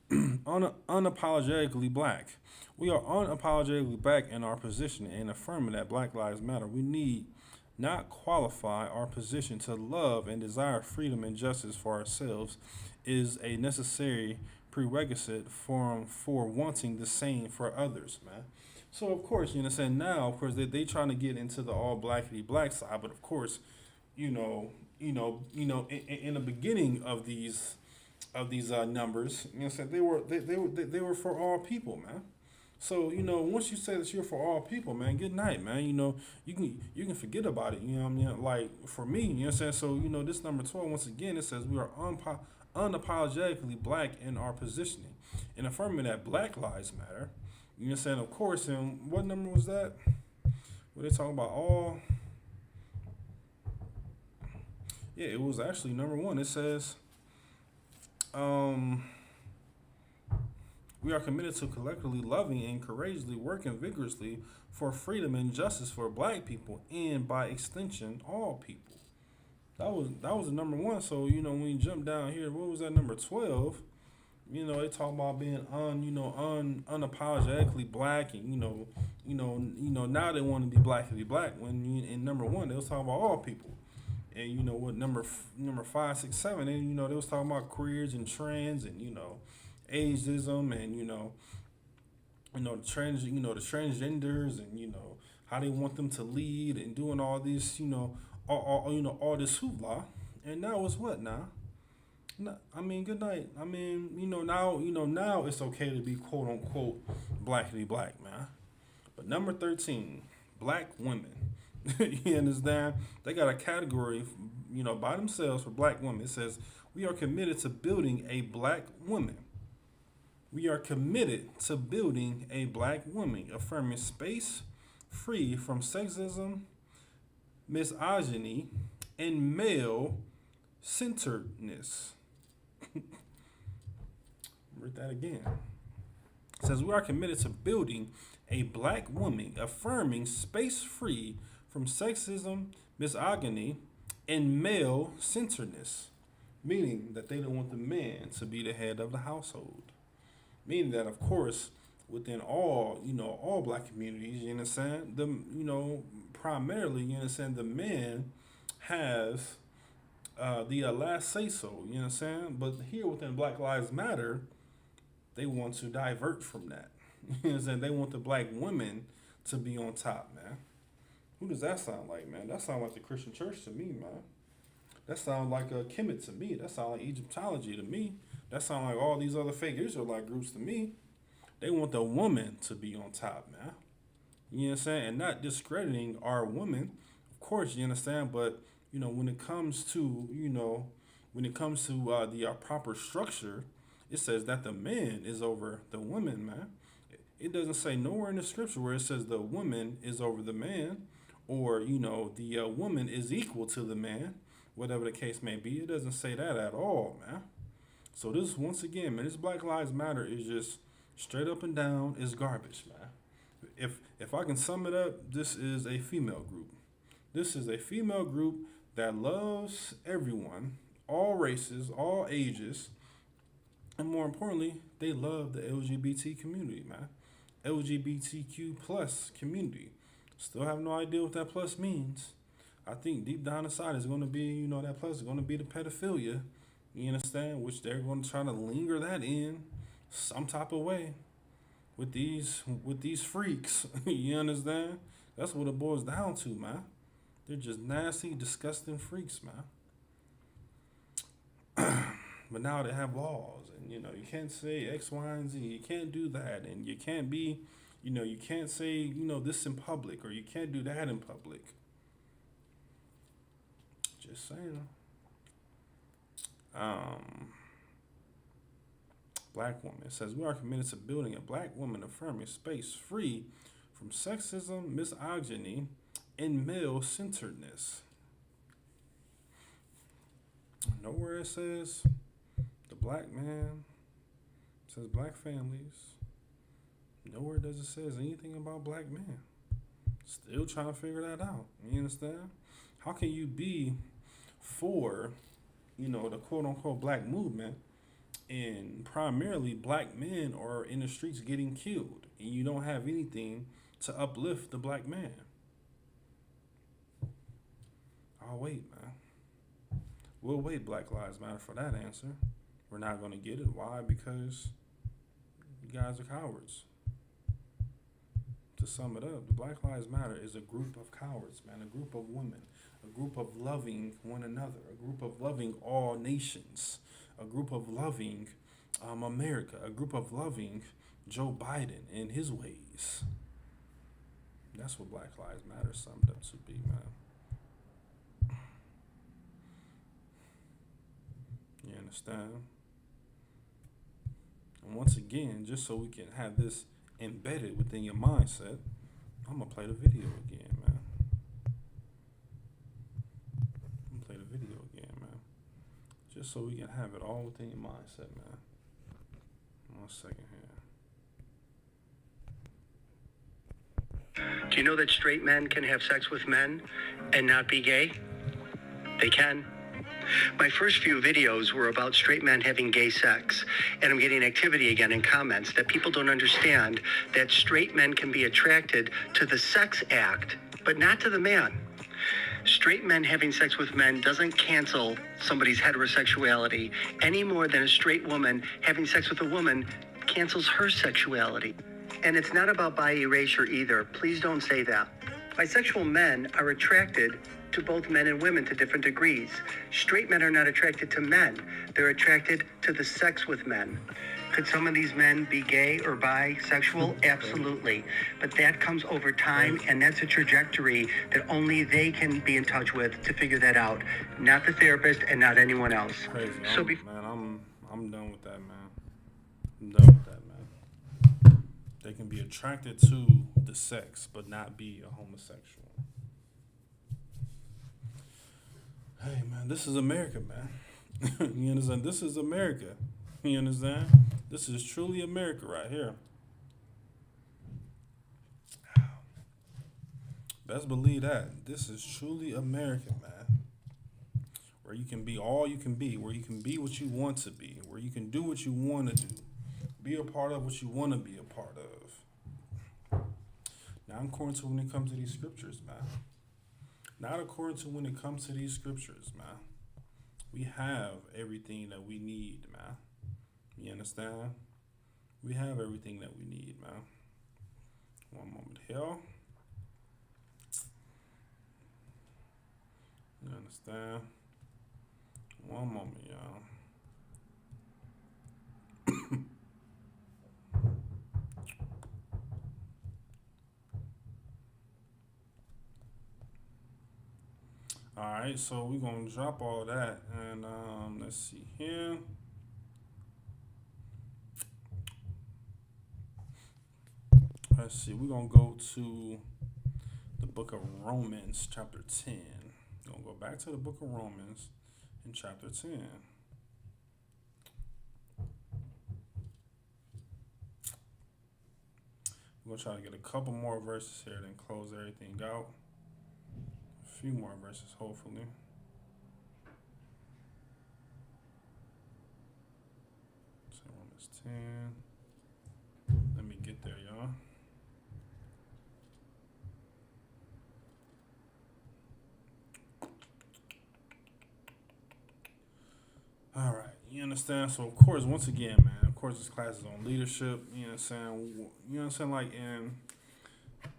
Unapologetically black. We are unapologetically black in our position and affirming that Black Lives Matter. We need not qualify our position to love and desire freedom and justice for ourselves is a necessary prerequisite for wanting the same for others, man. So of course, now of course they trying to get into the all blackity black side, but of course, in the beginning of these numbers, they were for all people, man. So once you say that you're for all people, man, good night, man. You can forget about it. Like for me, So this number 12 once again it says we are unapologetically black in our positioning and affirming that Black Lives Matter. Of course, and what number was that? Were they talking about all? Yeah, it was actually number 1. It says, we are committed to collectively loving and courageously working vigorously for freedom and justice for black people and by extension, all people. That was the number 1. So, when you jump down here, what was that number 12? They talk about being unapologetically black and, now they want to be black when in number 1, they was talking about all people. And what number 5, 6, 7, and they was talking about queers and trans and ageism and the transgenders and how they want them to lead and doing all this all this hoopla. And now it's what now? I mean, good night. I mean, now it's okay to be quote unquote blackity black, man. But number 13, black women. You understand? They got a category, by themselves for black women. It says, we are committed to building a black woman. We are committed to building a black woman, affirming space free from sexism, misogyny, and male-centeredness. Read that again. It says, we are committed to building a black woman, affirming space free from sexism, misogyny, and male-centeredness. Meaning that they don't want the man to be the head of the household. Meaning that, of course, within all black communities, you understand, primarily, the man has the last say so, you understand? But here within Black Lives Matter, they want to divert from that. You understand? They want the black women to be on top, man. Who does that sound like, man? That sounds like the Christian church to me, man. That sounds like a Kemet to me. That sounds like Egyptology to me. That sounds like all these other fake Israelite groups to me. They want the woman to be on top, man. You know what I'm saying? And not discrediting our women, of course, you understand. But, when it comes to, the proper structure, it says that the man is over the woman, man. It doesn't say nowhere in the scripture where it says the woman is over the man, or, the woman is equal to the man, whatever the case may be. It doesn't say that at all, man. So this, once again, man, this Black Lives Matter is just straight up and down is garbage, man. If I can sum it up, this is a female group. This is a female group that loves everyone, all races, all ages, and more importantly, they love the LGBT community, man. LGBTQ plus community. Still have no idea what that plus means. I think deep down inside is going to be, that plus is going to be the pedophilia. You understand? Which they're going to try to linger that in some type of way with these freaks. You understand? That's what it boils down to, man. They're just nasty, disgusting freaks, man. But now they have laws, and you can't say X, Y, and Z. You can't do that, and you can't be, you can't say this in public, or you can't do that in public. Just saying. Black woman. It says, we are committed to building a black woman, affirming space free from sexism, misogyny, and male-centeredness. Nowhere it says the black man. It says black families. Nowhere does it says anything about black men. Still trying to figure that out. You understand? How can you be for, the quote-unquote black movement, and primarily black men are in the streets getting killed, and you don't have anything to uplift the black man? I'll wait, man. We'll wait, Black Lives Matter, for that answer. We're not going to get it. Why? Because you guys are cowards. To sum it up, the Black Lives Matter is a group of cowards, man. A group of women. A group of loving one another. A group of loving all nations. A group of loving America. A group of loving Joe Biden and his ways. That's what Black Lives Matter summed up to be, man. You understand? And once again, just so we can have this embedded within your mindset, I'm going to play the video again, man. Just so we can have it all within your mindset, man. 1 second here. Do you know that straight men can have sex with men and not be gay? They can. My first few videos were about straight men having gay sex, and I'm getting activity again in comments that people don't understand that straight men can be attracted to the sex act, but not to the man. Straight men having sex with men doesn't cancel somebody's heterosexuality any more than a straight woman having sex with a woman cancels her sexuality. And it's not about bi erasure either. Please don't say that. Bisexual men are attracted to both men and women to different degrees. Straight men are not attracted to men. They're attracted to the sex with men. Could some of these men be gay or bisexual? Absolutely. But that comes over time, and that's a trajectory that only they can be in touch with to figure that out. Not the therapist and not anyone else. Crazy. So I'm done with that, man. I'm done with that, man. They can be attracted to the sex, but not be a homosexual. Hey, man, this is America, man. You understand? This is America. You understand? This is truly America right here. Best believe that. This is truly America, man. Where you can be all you can be. Where you can be what you want to be. Where you can do what you want to do. Be a part of what you want to be a part of. Now, according to when it comes to these scriptures, man. Not according to when it comes to these scriptures, man. We have everything that we need, man. You understand? We have everything that we need, man. One moment here. You understand? One moment, y'all. Alright, so we're going to drop all that. And let's see here. Let's see, we're going to go to the book of Romans, chapter 10. We're going to go back to the book of Romans in chapter 10. We're going to try to get a couple more verses here, then close everything out. A few more verses, hopefully. So Romans 10. Let me get there, y'all. All right, you understand? So, of course, once again, man, of course, this class is on leadership, you know what I'm saying? You know what I'm saying? Like, and,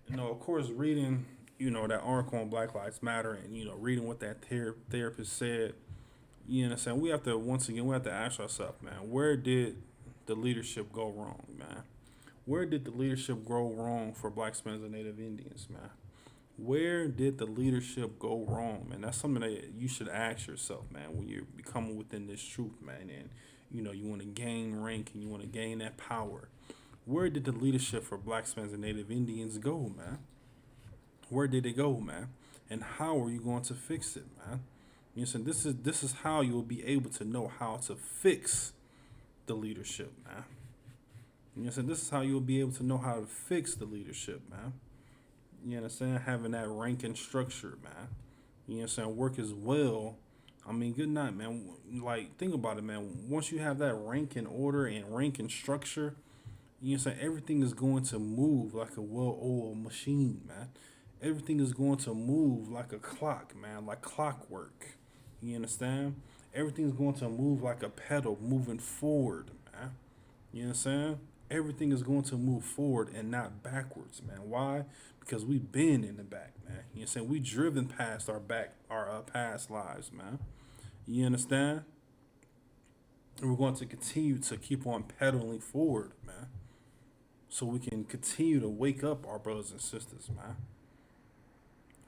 you know, of course, reading, you know, that article on Black Lives Matter and, you know, reading what that therapist said, you know what I'm saying? We have to, once again, we have to ask ourselves, man, where did the leadership go wrong, man? Where did the leadership go wrong for Blacks, Hispanics, and Native Indians, man? Where did the leadership go wrong, man? That's something that you should ask yourself, man, when you're becoming within this truth, man, and, you know, you want to gain rank and you want to gain that power. Where did the leadership for Blacks, Hispanics, and Native Indians go, man? Where did it go, man? And how are you going to fix it, man? You know, so this is how you'll be able to know how to fix the leadership, man. You know, so this is how you'll be able to know how to fix the leadership, man. You understand? Having that ranking structure, man. You know what I'm saying? Work as well. I mean, good night, man. Like, think about it, man. Once you have that ranking order and ranking structure, you know what I'm saying? Everything is going to move like a well-oiled machine, man. Everything is going to move like a clock, man, like clockwork. You understand? Everything's going to move like a pedal moving forward, man. You know what I'm saying? Everything is going to move forward and not backwards, man. Why? Because we've been in the back, man. You know what I'm saying? We driven past our past lives, man. You understand? And we're going to continue to keep on pedaling forward, man. So we can continue to wake up our brothers and sisters, man.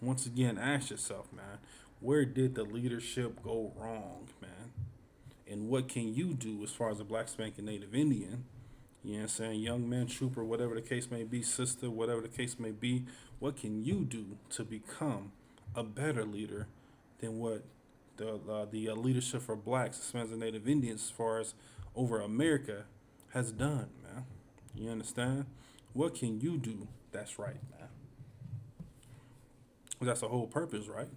Once again, ask yourself, man, where did the leadership go wrong, man? And what can you do as far as a Black, Hispanic, and Native Indian? You know what I'm saying? Young man, trooper, whatever the case may be, sister, whatever the case may be, what can you do to become a better leader than what the leadership for Blacks, Hispanics, and Native Indians as far as over America has done, man? You understand? What can you do that's right, man? That's the whole purpose, right?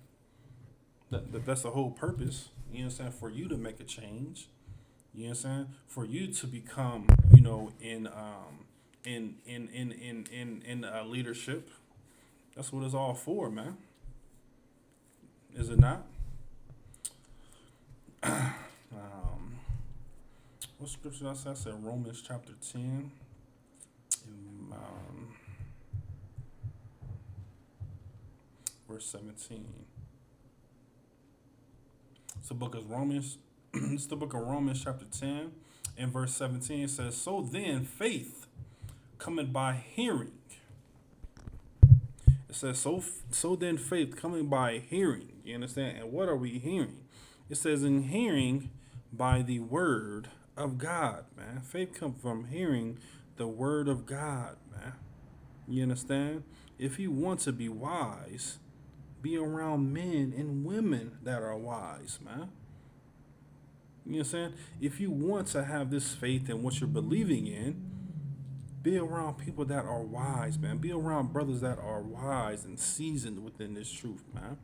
That's the whole purpose, you know what I'm saying, for you to make a change. You know what I'm saying? For you to become, you know, in leadership. That's what it's all for, man. Is it not? What scripture did I say? I said Romans chapter 10. Verse 17. It's the book of Romans. It's the book of Romans chapter 10 in verse 17, it says, so then faith cometh by hearing. It says, so then faith coming by hearing. You understand? And what are we hearing? It says, in hearing by the word of God, man. Faith comes from hearing the word of God, man. You understand? If you want to be wise, be around men and women that are wise, man. You know what I'm saying? If you want to have this faith in what you're believing in, be around people that are wise, man. Be around brothers that are wise and seasoned within this truth, man.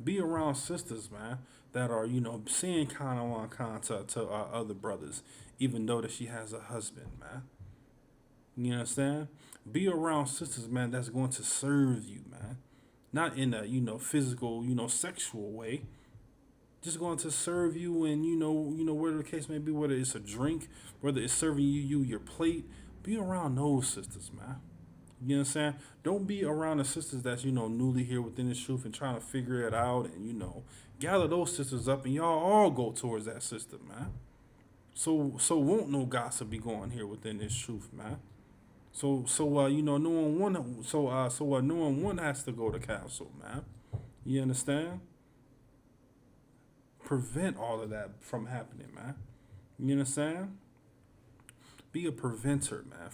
Be around sisters, man, that are, saying kind to our other brothers, even though that she has a husband, man. You understand? Be around sisters, man, that's going to serve you, man. Not in a, physical, sexual way. Just going to serve you and, whatever the case may be, whether it's a drink, whether it's serving you your plate. Be around those sisters, man. You know what I'm saying? Don't be around the sisters that's, newly here within this truth and trying to figure it out and, gather those sisters up and y'all all go towards that sister, man. So won't no gossip be going here within this truth, man. So knowing one has to go to council, man. You understand? Prevent all of that from happening, man. You understand? Be a preventer, man,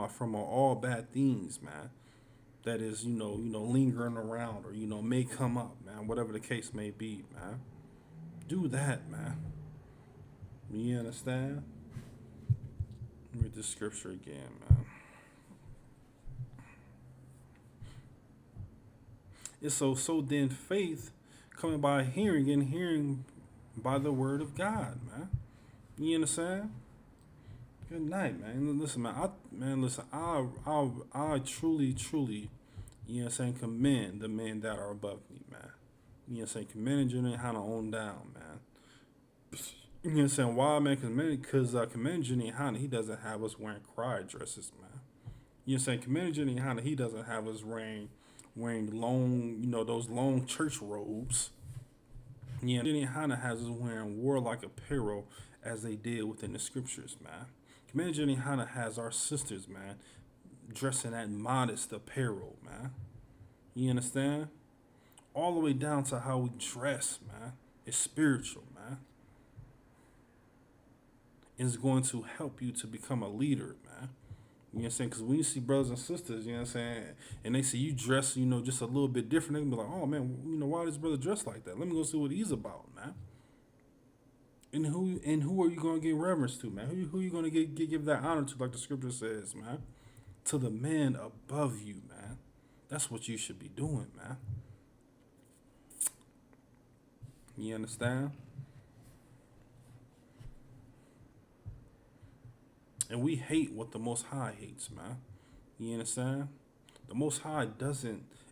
from all bad things, man. That is, lingering around or may come up, man. Whatever the case may be, man. Do that, man. You understand? Read the scripture again, man. It's so then faith coming by hearing and hearing by the word of God, man. You understand? Good night, man. Listen, man. I truly, you know what I'm saying, commend the men that are above me, man. You know what I'm saying? Commend Jenny Hanna on down, man. You know what I'm saying? Why, man? Because commend Jenny Hanna, he doesn't have us wearing cry dresses, man. You know what I'm saying? Commend Jenny Hanna, he doesn't have us wearing long, those long church robes. Yeah, Jenny Hanna has us wearing warlike apparel as they did within the scriptures, man. Commander Jenny Hanna has our sisters, man, dressing that modest apparel, man. You understand? All the way down to how we dress, man. It's spiritual, man. It's going to help you to become a leader, man. You know what I'm saying? Because when you see brothers and sisters, you know what I'm saying, and they see you dress, just a little bit different, they can be like, oh, man, why this brother dressed like that? Let me go see what he's about, man. And who are you going to give reverence to, man? Who are you going to give that honor to, like the scripture says, man? To the man above you, man. That's what you should be doing, man. You understand? And we hate what the Most High hates, man. You understand? The Most High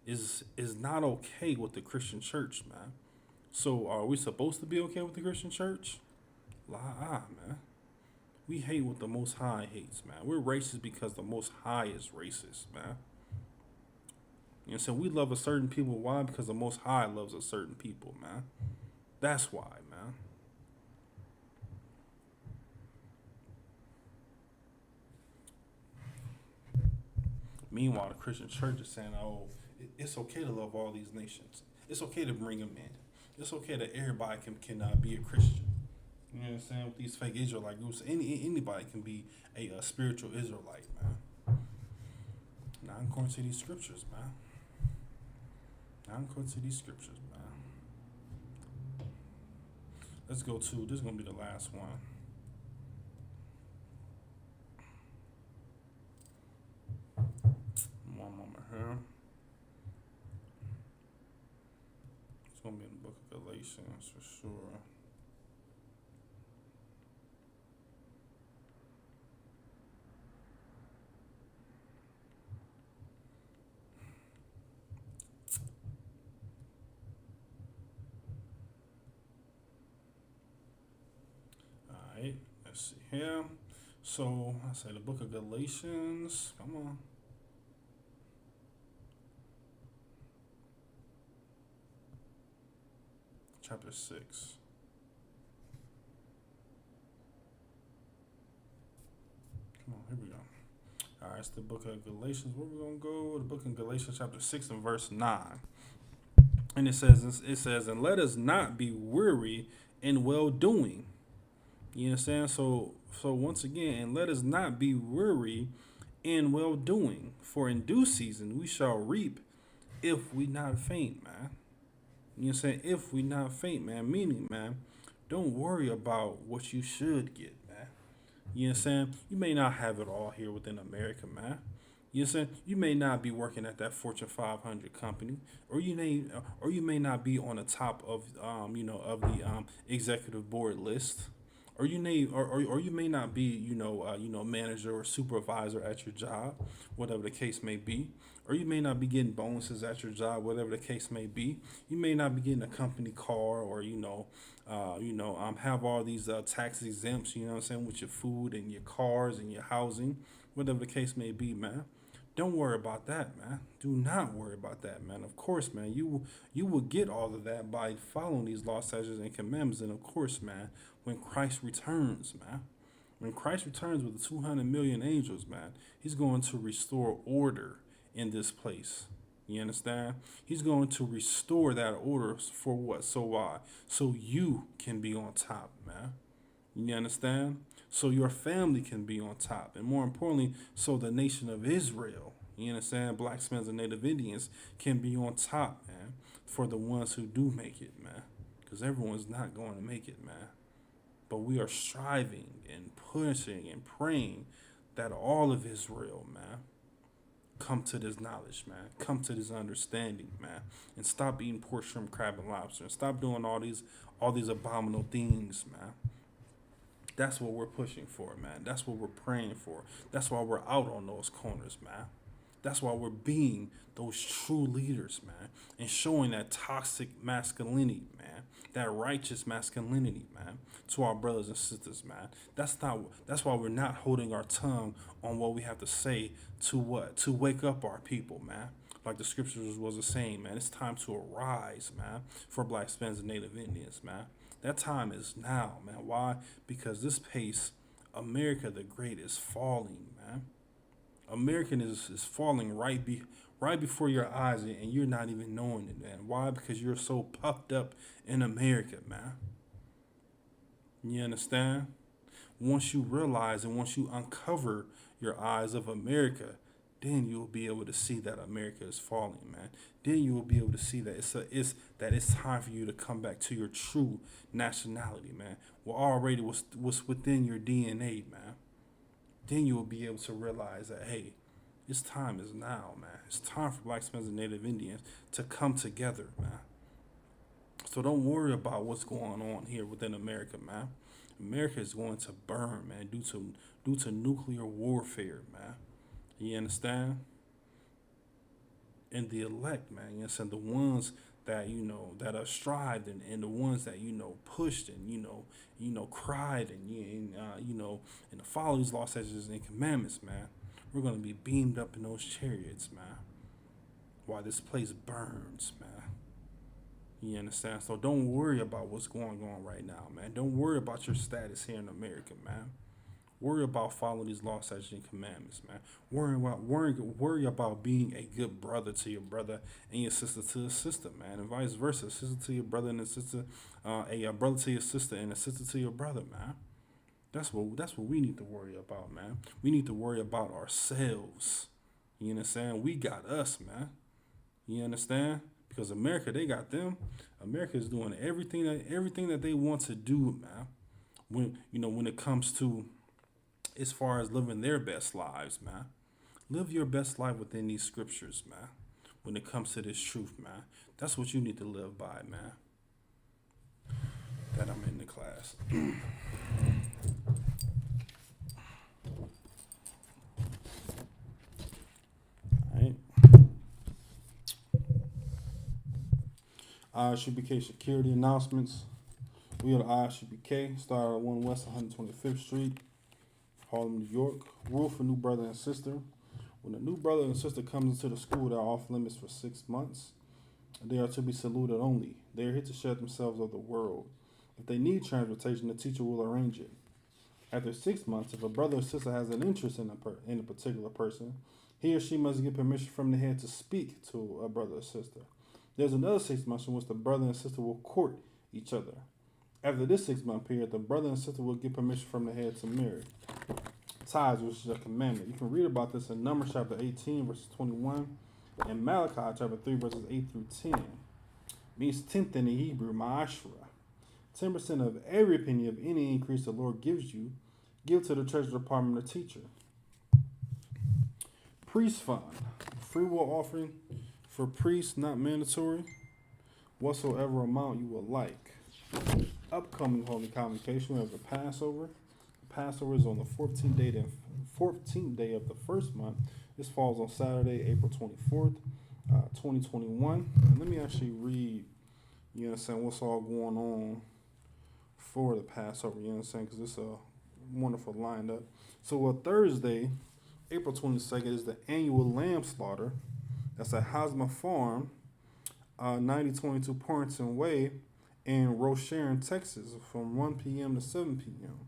is not okay with the Christian church, man. So are we supposed to be okay with the Christian church? Man. We hate what the Most High hates, man. We're racist because the Most High is racist, man. You know, so we love a certain people. Why? Because the Most High loves a certain people, man. That's why, man. Meanwhile, the Christian church is saying, oh, it's okay to love all these nations. It's okay to bring them in. It's okay that everybody can be a Christian. You know what I'm saying? With these fake Israelite groups, anybody can be a spiritual Israelite, man. Not according to these scriptures, man. Not according to these scriptures, man. Let's go to, this is going to be the last one. One moment here. It's going to be in the book of Galatians for sure. Alright, let's see here. So, I say the book of Galatians. Come on. Chapter 6. Here we go. All right, it's the book of Galatians. Where we gonna go? The book of Galatians, chapter 6 and verse 9. And it says, and let us not be weary in well doing. You understand? So once again, and let us not be weary in well doing, for in due season we shall reap if we not faint, man. You know what I'm saying? If we not faint, man. Meaning, man, don't worry about what you should get, man. You know what I'm saying? You may not have it all here within America, man. You know what I'm saying? You may not be working at that Fortune 500 company, or you may not be on the top of of the executive board list, or you may not be manager or supervisor at your job, whatever the case may be, or you may not be getting bonuses at your job, whatever the case may be. You may not be getting a company car, or have all these tax exempts, you know what I'm saying, with your food and your cars and your housing, whatever the case may be, man. Don't worry about that, man. Do not worry about that, man. Of course, man, you will get all of that by following these laws, statutes, and commandments. And of course, man, when Christ returns, man, when Christ returns with the 200 million angels, man, he's going to restore order in this place. You understand? He's going to restore that order for what? So why? So you can be on top, man. You understand? So your family can be on top. And more importantly, so the nation of Israel, you understand, blacks, men, and Native Indians can be on top, man, for the ones who do make it, man. Because everyone's not going to make it, man. But we are striving and pushing and praying that all of Israel, man, come to this knowledge, man. Come to this understanding, man. And stop eating pork, shrimp, crab, and lobster. And stop doing all these abominable things, man. That's what we're pushing for, man. That's what we're praying for. That's why we're out on those corners, man. That's why we're being those true leaders, man, and showing that toxic masculinity, man, that righteous masculinity, man, to our brothers and sisters, man. That's why we're not holding our tongue on what we have to say to wake up our people, man. Like the scriptures was saying, man, it's time to arise, man, for blacks, Hispanics, and Native Indians, man. That time is now, man. Why? Because this pace, America the Great is falling, man. America is falling right before your eyes, and you're not even knowing it, man. Why? Because you're so puffed up in America, man. You understand? Once you realize and once you uncover your eyes of America, then you'll be able to see that America is falling, man. Then you will be able to see that it's time for you to come back to your true nationality, man. What already was within your DNA, man. Then you will be able to realize that, hey, this time is now, man. It's time for blacks, men, and Native Indians to come together, man. So don't worry about what's going on here within America, man. America is going to burn, man, due to nuclear warfare, man. You understand? And the elect, man, you understand, the ones that, that are strived and the ones that, pushed and, cried and to follow these laws, statutes, and commandments, man. We're going to be beamed up in those chariots, man, while this place burns, man. You understand? So don't worry about what's going on right now, man. Don't worry about your status here in America, man. Worry about following these laws, statutes, and commandments, man. Worry about being a good brother to your brother and your sister to a sister, man, and vice versa. Sister to your brother and a sister, a brother to your sister and a sister to your brother, man. That's what we need to worry about, man. We need to worry about ourselves. You understand? We got us, man. You understand? Because America, they got them. America is doing everything that they want to do, man. When it comes to as far as living their best lives, man. Live your best life within these scriptures, man. When it comes to this truth, man. That's what you need to live by, man. That I'm in the class. All right. ISUPK security announcements. We are the ISUPK, started at 1 West 125th Street. Harlem, New York. Rule for new brother and sister. When a new brother and sister comes into the school, they are off limits for 6 months. They are to be saluted only. They are here to share themselves of the world. If they need transportation, the teacher will arrange it. After 6 months, if a brother or sister has an interest in a particular person, he or she must get permission from the head to speak to a brother or sister. There's another 6 months in which the brother and sister will court each other. After this 6-month period, the brother and sister will get permission from the head to marry. Tithes, which is a commandment. You can read about this in Numbers chapter 18, verses 21, and Malachi chapter 3, verses 8 through 10. Means tenth in the Hebrew, ma'ashra. 10% of every penny of any increase the Lord gives you, give to the treasury department or teacher. Priest fund. Free will offering for priests, not mandatory. Whatsoever amount you would like. Upcoming holy convocation, we have the Passover. The Passover is on the 14th day of the first month. This falls on Saturday, April 24th, 2021. And let me actually read, you understand, what's all going on for the Passover, you understand, because it's a wonderful lineup. So Thursday, April 22nd, is the annual lamb slaughter. That's at Hosmer Farm, 9022 Porrington Way in Rocheron, Texas, from 1 p.m. to 7 p.m.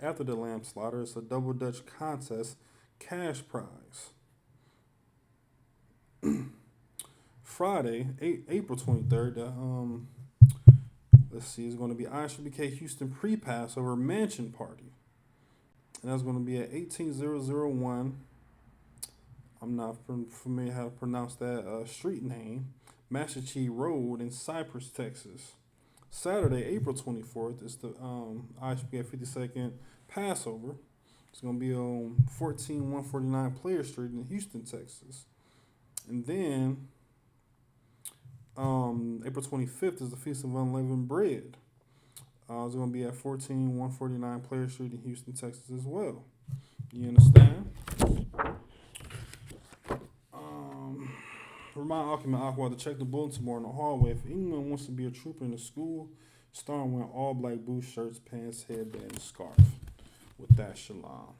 After the lamb slaughter, it's a double Dutch contest cash prize. Friday, April 23rd, let's see, it's going to be ISUPK Houston pre-Passover mansion party. And that's going to be at 18001. I'm not familiar how to pronounce that street name. Massachusetts Road in Cypress, Texas. Saturday, April 24th, is the ISUPK 52nd Passover. It's going to be on 14149 Player Street in Houston, Texas. And then April 25th is the Feast of Unleavened Bread. It's going to be at 14149 Player Street in Houston, Texas as well. You understand? Remind Occupant Aqua to check the bulletin board in the hallway. If anyone wants to be a trooper in the school, starting wearing all black boots, shirts, pants, headband, and scarf. With that, shalom.